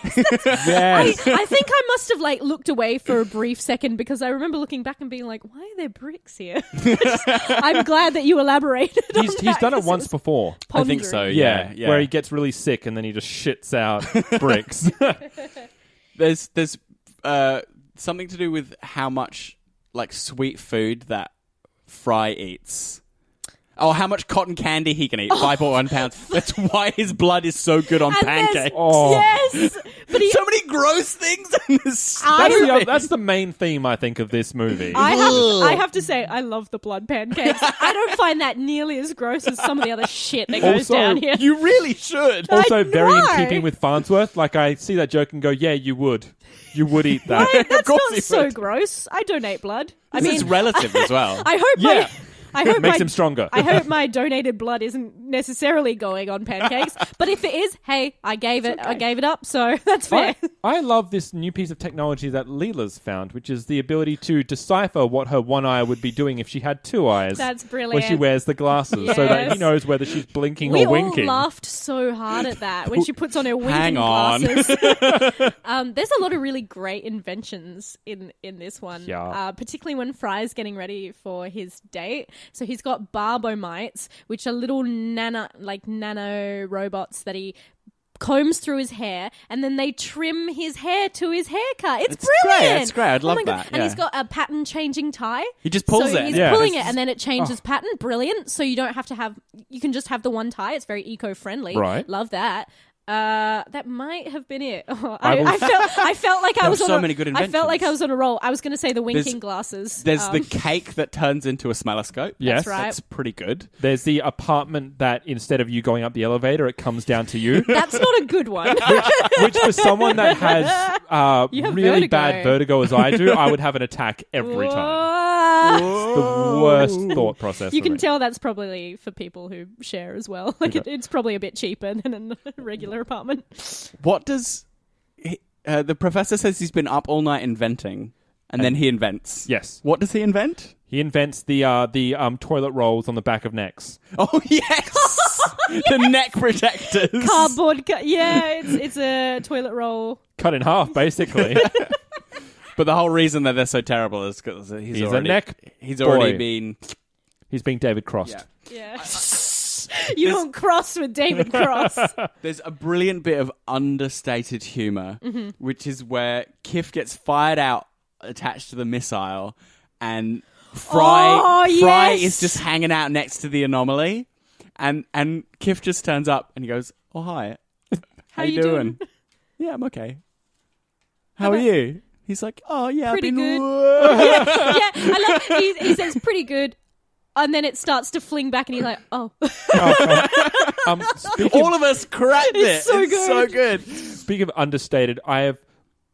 yes. I think I must have like looked away for a brief second because I remember looking back and being like, "Why are there bricks here?" I'm glad that you elaborated. He's on that, done it 'cause once was before. I think so. pondering. Yeah. Where he gets really sick and then he just shits out bricks. There's something to do with how much like sweet food that Fry eats. Oh, how much cotton candy he can eat, 5.1 pounds. That's why his blood is so good on And there's- pancakes. Oh. Yes, but he. So many gross things in this. That's the main theme, I think, of this movie. I have to say, I love the blood pancakes. I don't find that nearly as gross as some of the other shit that goes Also, down here. You really should. Also, very in know. keeping with Farnsworth. Like, I see that joke and go, yeah, you would. You would eat that. That's course not he so would. gross. I donate blood. I This mean, is relative as well. I hope Yeah. I hope Makes my, him stronger. I hope my donated blood isn't necessarily going on pancakes. But if it is, hey, I gave it up, so that's fair. I love this new piece of technology that Leela's found, which is the ability to decipher what her one eye would be doing if she had 2 eyes. That's When brilliant. she wears the glasses, so that Yes. he knows whether she's blinking We or all winking. laughed so hard at that when she puts on her winking Hang on. glasses. There's a lot of really great inventions in this one, Yeah. particularly when Fry's getting ready for his date. So he's got barbomites, which are little nano robots that he combs through his hair, and then they trim his hair to his haircut. It's great. brilliant. It's great. I'd love my God. that, And he's yeah. got a pattern changing tie. He just pulls so it. He's Yeah. pulling It's- it, and then it changes pattern. Brilliant. So you don't have to have. You can just have the one tie. It's very eco friendly. Right. Love that. That might have been it. Oh, I will- I felt like I There was were on so a, many good I felt like I inventions. was on a roll. I was going to say the winking There's- glasses. There's the cake that turns into a smelloscope. Yes. That's right. That's pretty good. There's the apartment that instead of you going up the elevator, it comes down to you. That's not a good one. Which for someone that has You have really vertigo. bad vertigo as I do, I would have an attack every time. Whoa. The worst thought process. You for can me. tell that's probably for people who share as well. Like it's probably a bit cheaper than a regular apartment. What does the professor says he's been up all night inventing, and then he invents. Yes. What does he invent? He invents the toilet rolls on the back of necks. Oh yes, the neck protectors. Cardboard. It's a toilet roll. Cut in half, basically. But the whole reason that they're so terrible is because He's already, a neck He's boy. already been. He's being David Crossed. Yeah. Yeah. You don't cross with David Cross. There's a brilliant bit of understated humor, which is where Kif gets fired out attached to the missile, and Fry yes! is just hanging out next to the anomaly, and Kif just turns up and he goes, "Oh hi, how you doing?" Yeah, I'm okay. How are you? He's like, "Oh yeah, Pretty I've been." good. Yeah, I love. He says pretty good, and then it starts to fling back, and he's like, "Oh, Speaking All of us cracked it. It's so It's so good. Speaking of understated, I have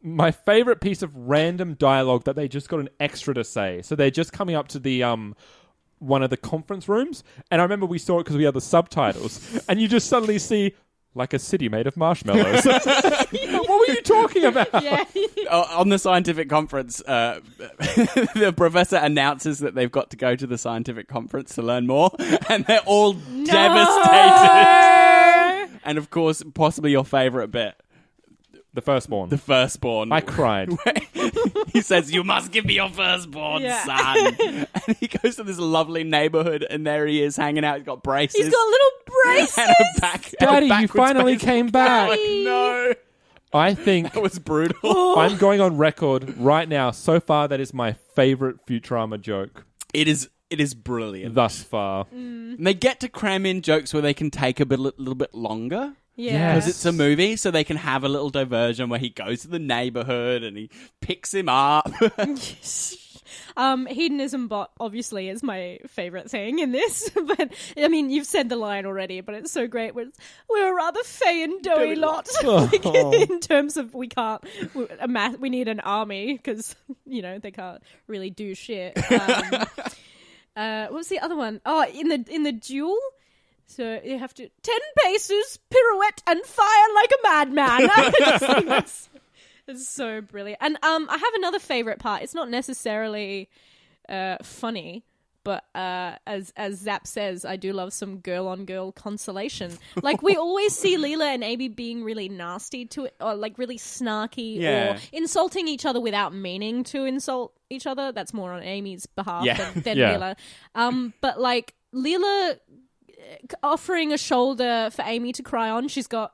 my favorite piece of random dialogue that they just got an extra to say. So they're just coming up to the one of the conference rooms, and I remember we saw it because we had the subtitles, and you just suddenly see like a city made of marshmallows. What were you talking about? yeah." On the scientific conference, the professor announces that they've got to go to the scientific conference to learn more, and they're all devastated. And of course, possibly your favourite bit, The firstborn. the firstborn. I cried. He says, "You must give me your firstborn, Yeah. son." And he goes to this lovely neighbourhood, and there he is hanging out. He's got braces. He's got little braces. and a back. Daddy, you backwards finally face. came back. Like, no, I think that was brutal. I'm going on record right now. So far, that is my favorite Futurama joke It is brilliant. thus far. And they get to cram in jokes where they can take a little bit longer. Yeah. Because it's a movie, so they can have a little diversion where he goes to the neighborhood and he picks him up. Hedonism bot obviously is my favorite thing in this, but I mean you've said the line already, but it's so great. We're a rather fey and doughy lot, like, in terms of we need an army because they can't really do shit. What was the other one? Oh, in the duel. So you have to 10 paces, pirouette, and fire like a madman. I just think it's so brilliant. And I have another favorite part. It's not necessarily funny, but as Zap says, I do love some girl-on-girl consolation. Like we always see Leela and Amy being really nasty to it, or like really snarky, Yeah. or insulting each other without meaning to insult each other. That's more on Amy's behalf Yeah. than Yeah. Leela. But like Leela offering a shoulder for Amy to cry on. She's got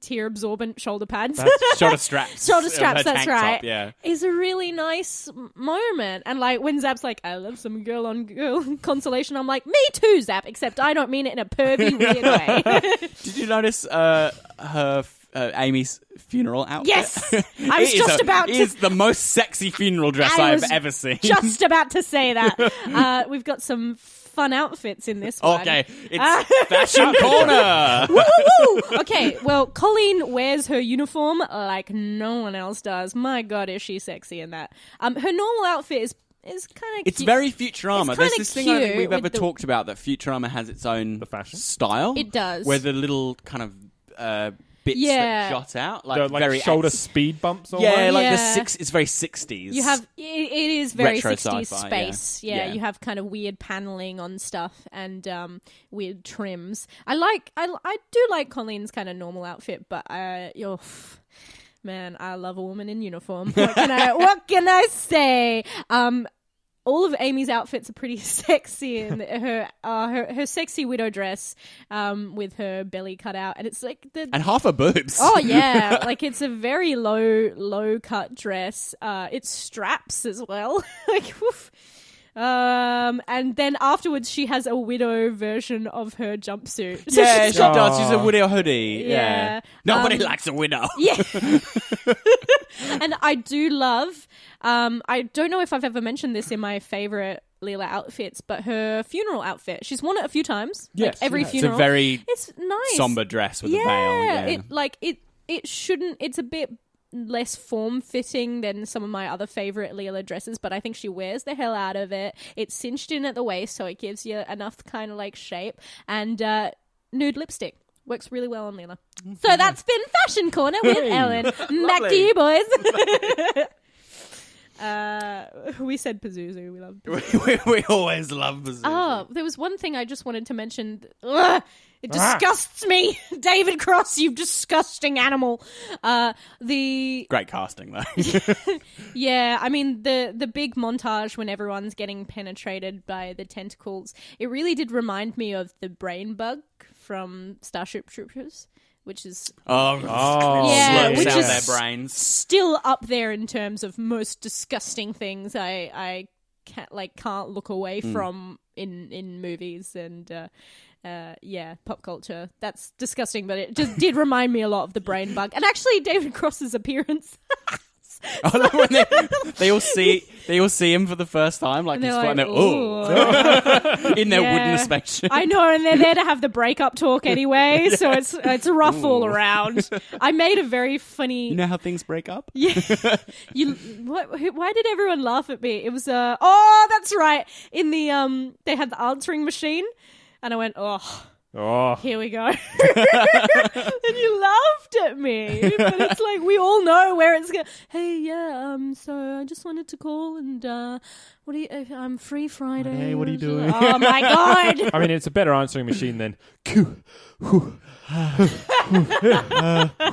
tear absorbent shoulder pads. Shoulder straps. Shoulder of straps, her that's tank right. top, yeah. Is a really nice moment. And like when Zap's like, I love some girl on girl consolation, I'm like, me too, Zap, except I don't mean it in a pervy weird way. Did you notice her Amy's funeral outfit? Yes! I was just about to- It is the most sexy funeral dress I I've was ever seen. Just about to say that. We've got some fun outfits in this one. Okay, it's Fashion Corner! Woo, woo, woo. Okay, well, Colleen wears her uniform like no one else does. My God, is she sexy in that. Her normal outfit is kind of It's very Futurama. It's There's kinda this thing I don't think cute we've ever with the- talked about, that Futurama has its own fashion? style. It does. Where the little kind of bits Yeah. that jot out, The, like very shoulder speed bumps. Almost. Yeah, like Yeah. it's very 60s. You have it is very Retro 60s sci-fi, space. yeah. Yeah, Yeah. you have kind of weird paneling on stuff and weird trims. I do like Colleen's kind of normal outfit, but man, I love a woman in uniform. What can I say? All of Amy's outfits are pretty sexy, and her sexy widow dress with her belly cut out, and it's like and half her boobs. Oh yeah, like it's a very low cut dress. It's straps as well. Like, woof. And then afterwards, she has a widow version of her jumpsuit. So Yeah, she's she got- does. She's a widow hoodie. Yeah. Nobody likes a widow. Yeah. And I do love, I don't know if I've ever mentioned this in my favourite Leela outfits, but her funeral outfit. She's worn it a few times. Yes, like every she has. It's funeral. a very It's nice. somber dress with yeah. a veil. Yeah. It shouldn't, it's a bit less form-fitting than some of my other favourite Leela dresses, but I think she wears the hell out of it. It's cinched in at the waist, so it gives you enough kind of like shape. And nude lipstick. Works really well on Leela. So that's been Fashion Corner with Ellen. Back to you, boys. We said Pazuzu. We love Pazuzu. we always love Pazuzu. Oh, there was one thing I just wanted to mention. Ugh, it disgusts me. David Cross, you disgusting animal. Great casting, though. Yeah, I mean, the big montage when everyone's getting penetrated by the tentacles, it really did remind me of the brain bug from Starship Troopers, which is Oh, Yeah, slurps which out is- their brains. still up there in terms of most disgusting things I can't look away from in movies and pop culture. That's disgusting, but it just did remind me a lot of the brain bug. And actually David Cross's appearance. I love when they all see him for the first time, like And he's they're flying like, there, ooh, in their Yeah. wooden spaceship. I know, and they're there to have the breakup talk anyway, so it's rough all around. I made a very funny. You know how things break up? Yeah, why did everyone laugh at me? It was oh, that's right. In the they had the answering machine, and I went, Oh, here we go. And you laughed at me, but it's like we all know where it's going. Hey, yeah, so I just wanted to call and what do you? I'm free Friday. Hey, what are you doing? Oh my god! I mean, it's a better answering machine than.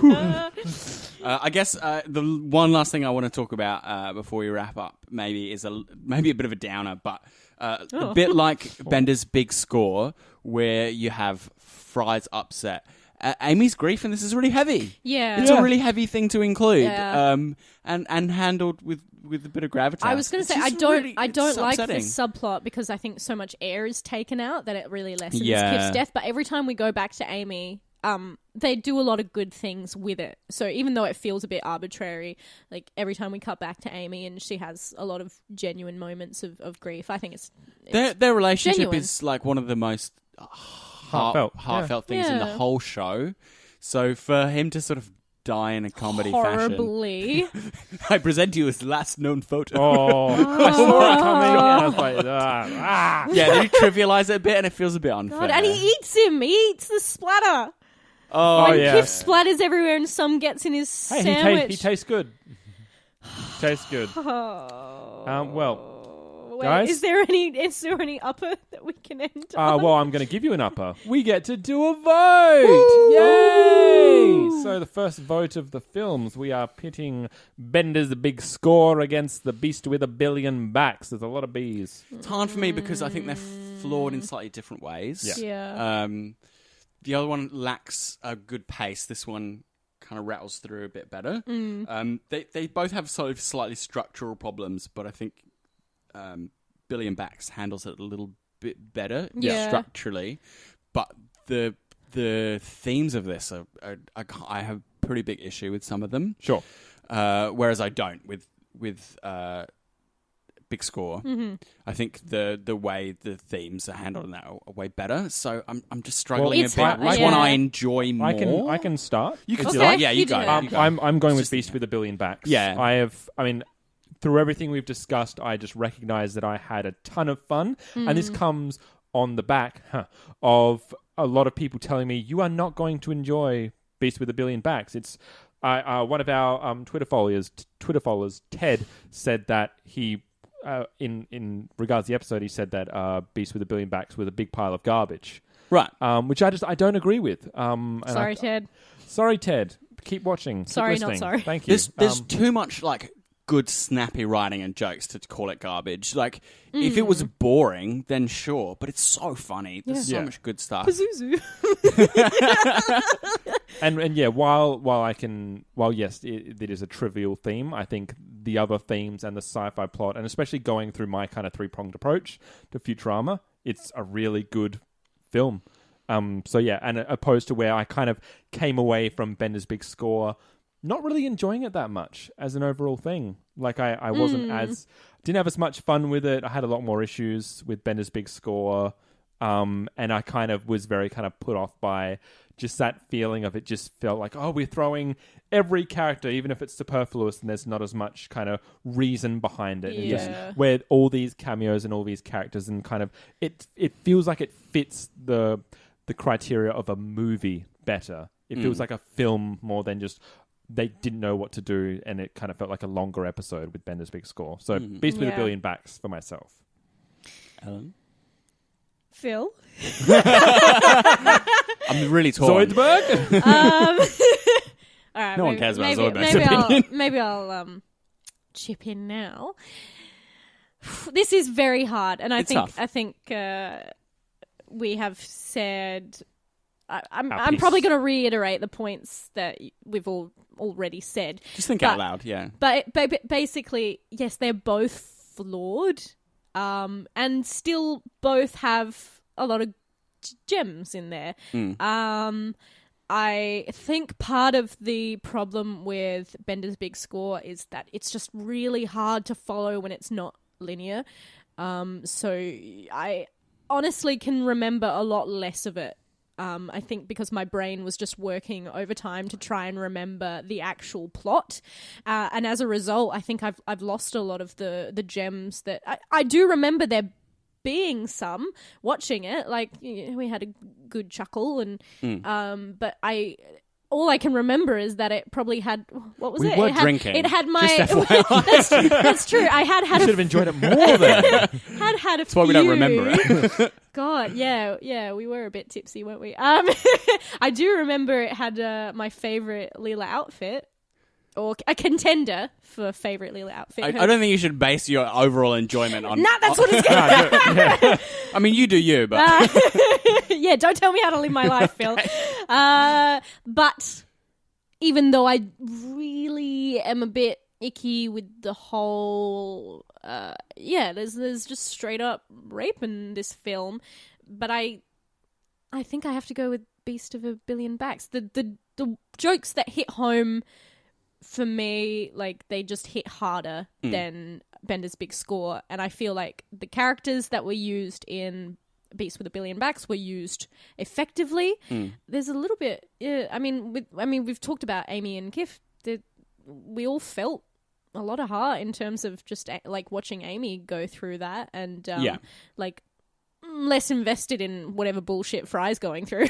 I guess the one last thing I want to talk about before we wrap up maybe is maybe a bit of a downer, but a bit like Bender's big score, where you have Fry's upset. Amy's grief, and this is really heavy. Yeah, It's a really heavy thing to include, Yeah. and handled with a bit of gravitas. I was going to It's say I just don't really- I don't it's like the upsetting. subplot because I think so much air is taken out that it really lessens Yeah. Kip's death. But every time we go back to Amy, they do a lot of good things with it. So even though it feels a bit arbitrary, like every time we cut back to Amy and she has a lot of genuine moments of grief, I think it's Their relationship genuine. is like one of the most heartfelt things in the Yeah. whole show. So for him to sort of die in a comedy fashion, horribly. I present you as the last known photo. Oh, I saw it coming, and I was like, Yeah, they trivialize it a bit, and it feels a bit unfair. God, and he eats him. He eats the splatter. Oh, Oh, And yeah. Kif splatters everywhere and some gets in his hey, sandwich. he tastes good. Tastes good. Oh. Well, Wait, guys? is there any upper that we can end on? well, I'm going to give you an upper. We get to do a vote. Yay! So the first vote of the films, we are pitting Bender's Big Score against The Beast with a Billion Backs. There's a lot of B's. It's hard for me because I think they're flawed in slightly different ways. Yeah. The other one lacks a good pace. This one kind of rattles through a bit better. They both have sort of slightly structural problems, but I think Billion Backs handles it a little bit better structurally. But the themes of this I have a pretty big issue with some of them. Sure. Whereas I don't with Big Score. Mm-hmm. I think the way the themes are handled in that are way better. So I'm just struggling a It's bit. hard, Which yeah. one I enjoy more? I can start. You can if start. like. Yeah, you you go. do. You go. I'm going with Just- Beast with a Billion Backs. Yeah. I mean, through everything we've discussed, I just recognize that I had a ton of fun. And this comes on the back of a lot of people telling me, you are not going to enjoy Beast with a Billion Backs. It's one of our Twitter followers, Ted, said that he, in regards to the episode, he said that Beast with a Billion Backs was a big pile of garbage. Right. Which I don't agree with. Sorry, Ted. Sorry, Ted. Keep watching. Keep Sorry, not listening. sorry. Thank you. There's too much like good snappy writing and jokes to call it garbage. Like if it was boring, then sure, but it's so funny. There's so Yeah. much good stuff. Pazuzu. And yeah, while yes, it is a trivial theme, I think the other themes and the sci-fi plot, and especially going through my kind of three-pronged approach to Futurama, it's a really good film. So yeah, and opposed to where I kind of came away from Bender's Big Score not really enjoying it that much as an overall thing. Like I wasn't didn't have as much fun with it. I had a lot more issues with Bender's Big Score. And I kind of was very kind of put off by just that feeling of it just felt like, oh, we're throwing every character, even if it's superfluous and there's not as much kind of reason behind it. And just where all these cameos and all these characters and kind of, it feels like it fits the criteria of a movie better. It feels like a film more than just they didn't know what to do, and it kind of felt like a longer episode with Bender's Big Score. So Beast with a Billion Backs for myself. Ellen? Phil? I'm really torn. Zoidberg? All right, No one cares about Zoidberg's opinion. Maybe I'll chip in now. This is very hard, and I think we have said. I'm probably going to reiterate the points that we've already said. Just think out loud, yeah. But basically, yes, they're both flawed, and still both have a lot of gems in there. I think part of the problem with Bender's Big Score is that it's just really hard to follow when it's not linear. So I honestly can remember a lot less of it. I think because my brain was just working overtime to try and remember the actual plot. And as a result, I think I've lost a lot of the gems that I do remember there being some watching it. Like, we had a good chuckle and, but all I can remember is that it probably had, what was it? We were drinking. It had my... Just FYI. That's true. I had You should have enjoyed it more then. had a That's why we don't remember it. God, yeah, we were a bit tipsy, weren't we? I do remember it had my favourite Leela outfit, or a contender for favourite Leela outfit. I don't think you should base your overall enjoyment on... Nah, that's what it's going to I mean, you do you, but... Yeah, don't tell me how to live my life, Phil. But even though I really am a bit icky with the whole... there's just straight up rape in this film, but I think I have to go with Beast of a Billion Backs. The jokes that hit home for me, like, they just hit harder than Bender's Big Score, and I feel like the characters that were used in Beast with a Billion Backs were used effectively. There's a little bit, we've talked about Amy and Kif. We all felt a lot of heart in terms of just like watching Amy go through that, and like less invested in whatever bullshit Fry's going through.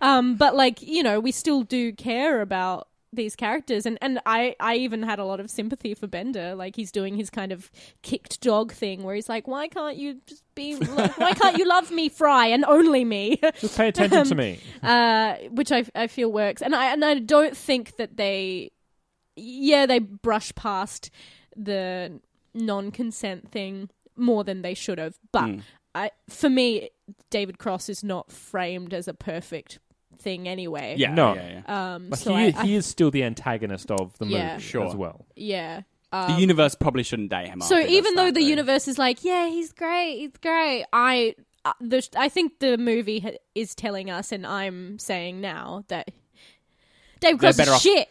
But like, we still do care about these characters, and I even had a lot of sympathy for Bender. Like, he's doing his kind of kicked dog thing where he's like, why can't you love me, Fry, and only me? Just pay attention to me. Which I feel works, and I don't think that they brush past the non-consent thing more than they should have. But for me, David Cross is not framed as a perfect thing anyway. But so he is still the antagonist of the movie as well. Yeah. The universe probably shouldn't date him. So even though the universe is like, yeah, he's great, I think the movie is telling us, and I'm saying now, that David Cross is shit.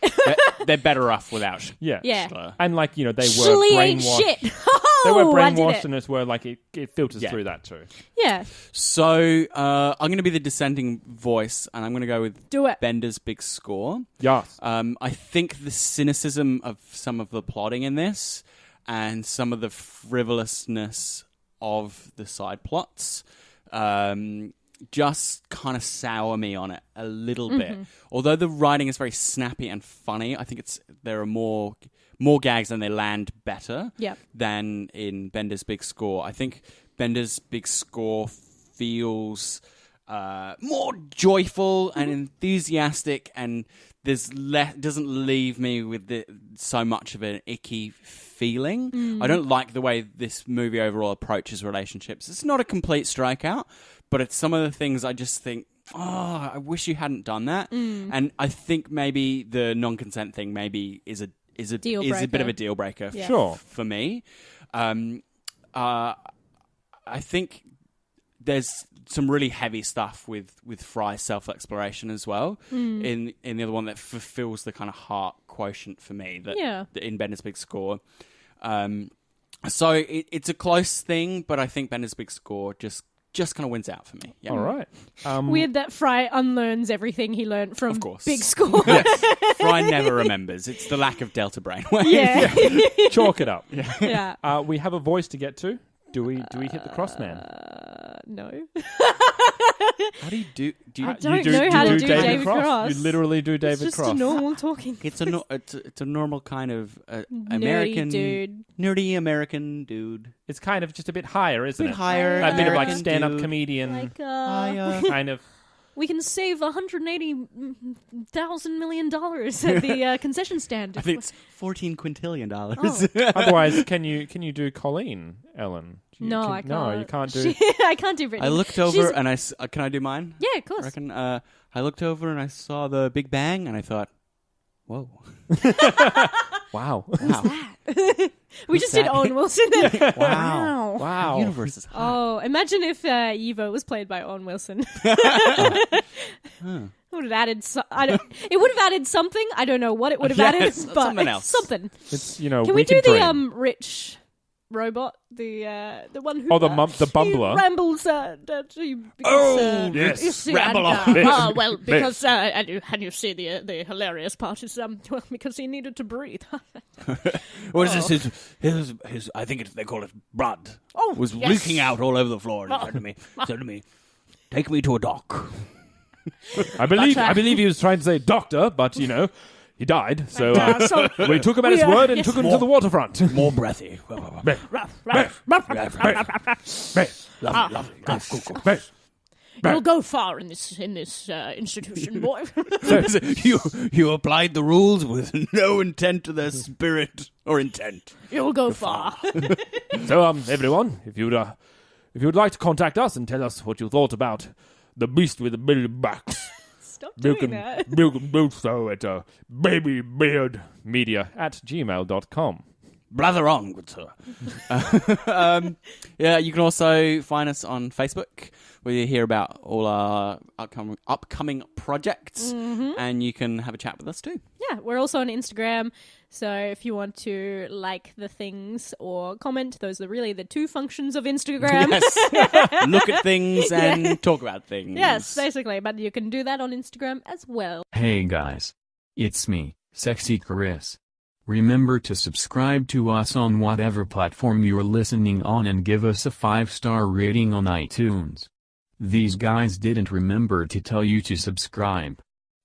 They're better off without. Yeah. And like, they were Shirley ain't brainwashed. shit. They were brainwashed, and it's where like it filters through that too. Yeah. So I'm going to be the dissenting voice, and I'm going to go with Do it. Bender's Big Score. Yes. I think the cynicism of some of the plotting in this, and some of the frivolousness of the side plots, just kind of sour me on it a little bit. Although the writing is very snappy and funny, I think there are more gags and they land better than in Bender's Big Score. I think Bender's Big Score feels more joyful and enthusiastic, and doesn't leave me with so much of an icky feeling. I don't like the way this movie overall approaches relationships. It's not a complete strikeout, but it's some of the things I just think, I wish you hadn't done that. And I think maybe the non-consent thing maybe is is a Deal bit of breaker. a deal breaker. Yeah. Sure. For me, I think there's some really heavy stuff with Fry's self-exploration as well. In the other one that fulfills the kind of heart quotient for me that in Bender's Big Score. So it's a close thing, but I think Bender's Big Score just kind of wins out for me. Yeah. All right. Weird that Fry unlearns everything he learned from Of course. Big Score. Yes. Fry never remembers. It's the lack of delta brainwave. Yeah. Chalk it up. Yeah. We have a voice to get to. Do we hit the crossman? No. How do you do? I don't know how to do David Cross. You literally do David It's just Cross. a normal talking. It's a normal kind of American dude. nerdy American dude. It's kind of just a bit higher, isn't it? Higher, A bit of like American stand-up dude. comedian Like, kind of. we can save $180,000 million at the concession stand. I think it's $14 quintillion. Otherwise, can you do Colleen, Ellen? I can't. No, you can't do. I can't do Britney. I looked over and can I do mine? Yeah, of I course. reckon. I looked over and I saw the Big Bang and I thought, whoa. Wow. We just did that? Owen Wilson then. Wow. Wow. The universe is hot. Oh, imagine if Evo was played by Owen Wilson. Would have added. It would have added something. I don't know what it would have added, but something else. Something. It's Can we do the rich robot, the one who the bumbler. he rambles. Yes. You see, Ramble and, on. Yes. well, because and you see the hilarious part is because he needed to breathe. What is this? His I think they call it blood. Oh, was yes. leaking out all over the floor. And said to me, take me to a dock. I believe he was trying to say doctor, but he died. So So we took him at his word and took him to the waterfront. More breathy. Lovely. you'll go far in this institution, boy. So you applied the rules with no intent to their spirit or intent. You'll go far. So everyone, if you would like to contact us and tell us what you thought about the beast with a million backs. Stop doing that. Milk and boot so at babybeardmedia@gmail.com. Blather on, good sir. Yeah, you can also find us on Facebook, where you hear about all our upcoming projects, and you can have a chat with us too. Yeah, we're also on Instagram. So if you want to like the things or comment, those are really the two functions of Instagram. Yes. Look at things and talk about things. Yes, basically. But you can do that on Instagram as well. Hey guys. It's me, Sexy Chris. Remember to subscribe to us on whatever platform you're listening on and give us a 5-star rating on iTunes. These guys didn't remember to tell you to subscribe.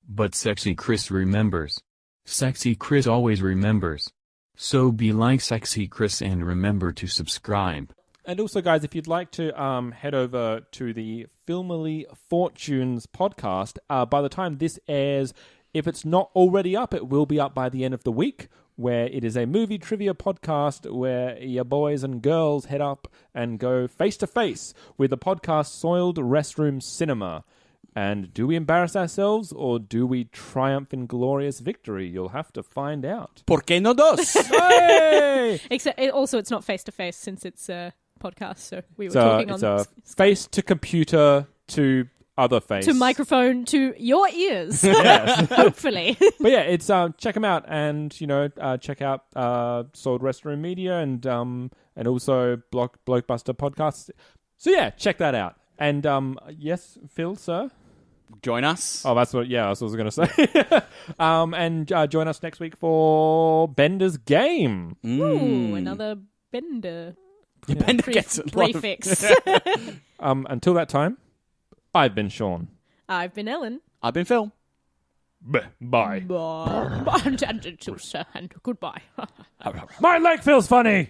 But Sexy Chris remembers. Sexy Chris always remembers. So be like Sexy Chris and remember to subscribe. And also, guys, if you'd like to head over to the Filmily Fortunes podcast, by the time this airs, if it's not already up, it will be up by the end of the week, where it is a movie trivia podcast where your boys and girls head up and go face-to-face with the podcast Soiled Restroom Cinema. And do we embarrass ourselves or do we triumph in glorious victory? You'll have to find out. ¿Por qué no dos? Hey! Except it's not face to face since it's a podcast. So we were talking it's on a face to computer to other face to microphone to your ears. Yes. Hopefully. But yeah, it's check them out and check out Soiled Restroom Media and also Blockbuster Podcasts. So yeah, check that out. And yes, Phil, sir. Join us. Oh, that's what I was going to say. And join us next week for Bender's Game. Ooh, another Bender. Bender gets a lot of- prefix. Until that time, I've been Sean. I've been Ellen. I've been Phil. Bye. And goodbye. My leg feels funny.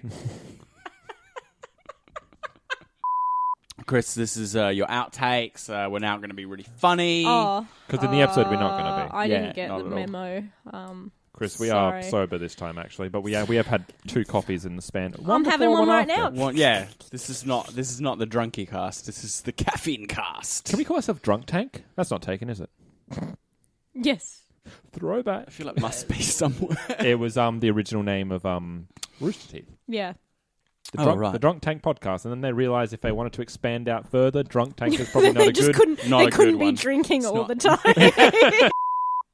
Chris, this is your outtakes. We're now going to be really funny. Oh, Because in the episode, we're not going to be. I Yeah, didn't get not the at all. memo. Chris, we sorry. are sober this time, actually, but we have had 2 coffees in the span. I'm having before, one right after. now. Well, yeah, this is not the drunky cast. This is the caffeine cast. Can we call ourselves Drunk Tank? That's not taken, is it? Yes. Throwback. I feel like must be somewhere. It was the original name of Rooster Teeth. Yeah. The Drunk Tank podcast, and then they realized if they wanted to expand out further, Drunk Tank is probably not They a just good. couldn't. not They a couldn't good be one. drinking all not. the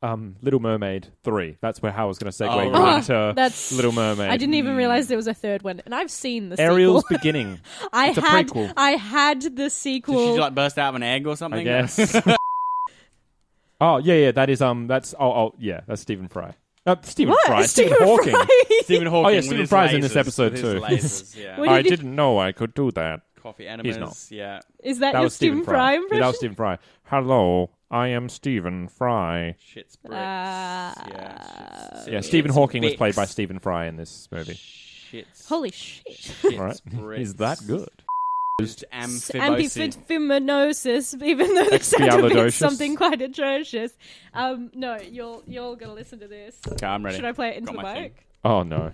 time. Little Mermaid 3. That's how I was going to segue Oh, you right. into That's Little Mermaid. I didn't even realize there was a third one, and I've seen the Ariel's sequel. Beginning. I It's a had prequel. I had the Did sequel. she like burst out of an egg or something? I guess. Oh yeah, that is that's yeah, that's Stephen Fry. Stephen What? Fry, Stephen Stephen Hawking. Fry? Stephen Hawking. Oh yeah, with Stephen his Fry's in this lasers, episode with too. his lasers, yeah. What I did you- didn't know I could do that. Coffee not. enemas. Yeah. Is that That your was Stephen Stephen Fry Yeah, impression? that was Stephen Fry. Hello, I am Stephen Fry. Shit's bricks. Ah. Yeah, Stephen Hawking was played by Bix. Stephen Fry in this movie. Shit's. Holy shit! Shit's All right, bricks. he's that good. Amphibosis. Amphimanosis, even though that sounds a bit Expialidocious. something quite atrocious. No, you're gonna listen to this. Okay, I'm ready. Should I play it into Got the my mic? Oh no.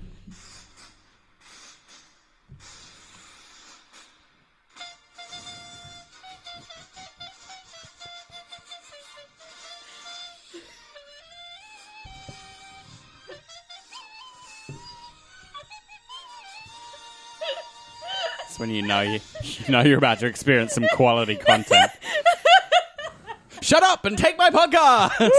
That's when you know you're about to experience some quality content. Shut up and take my podcast.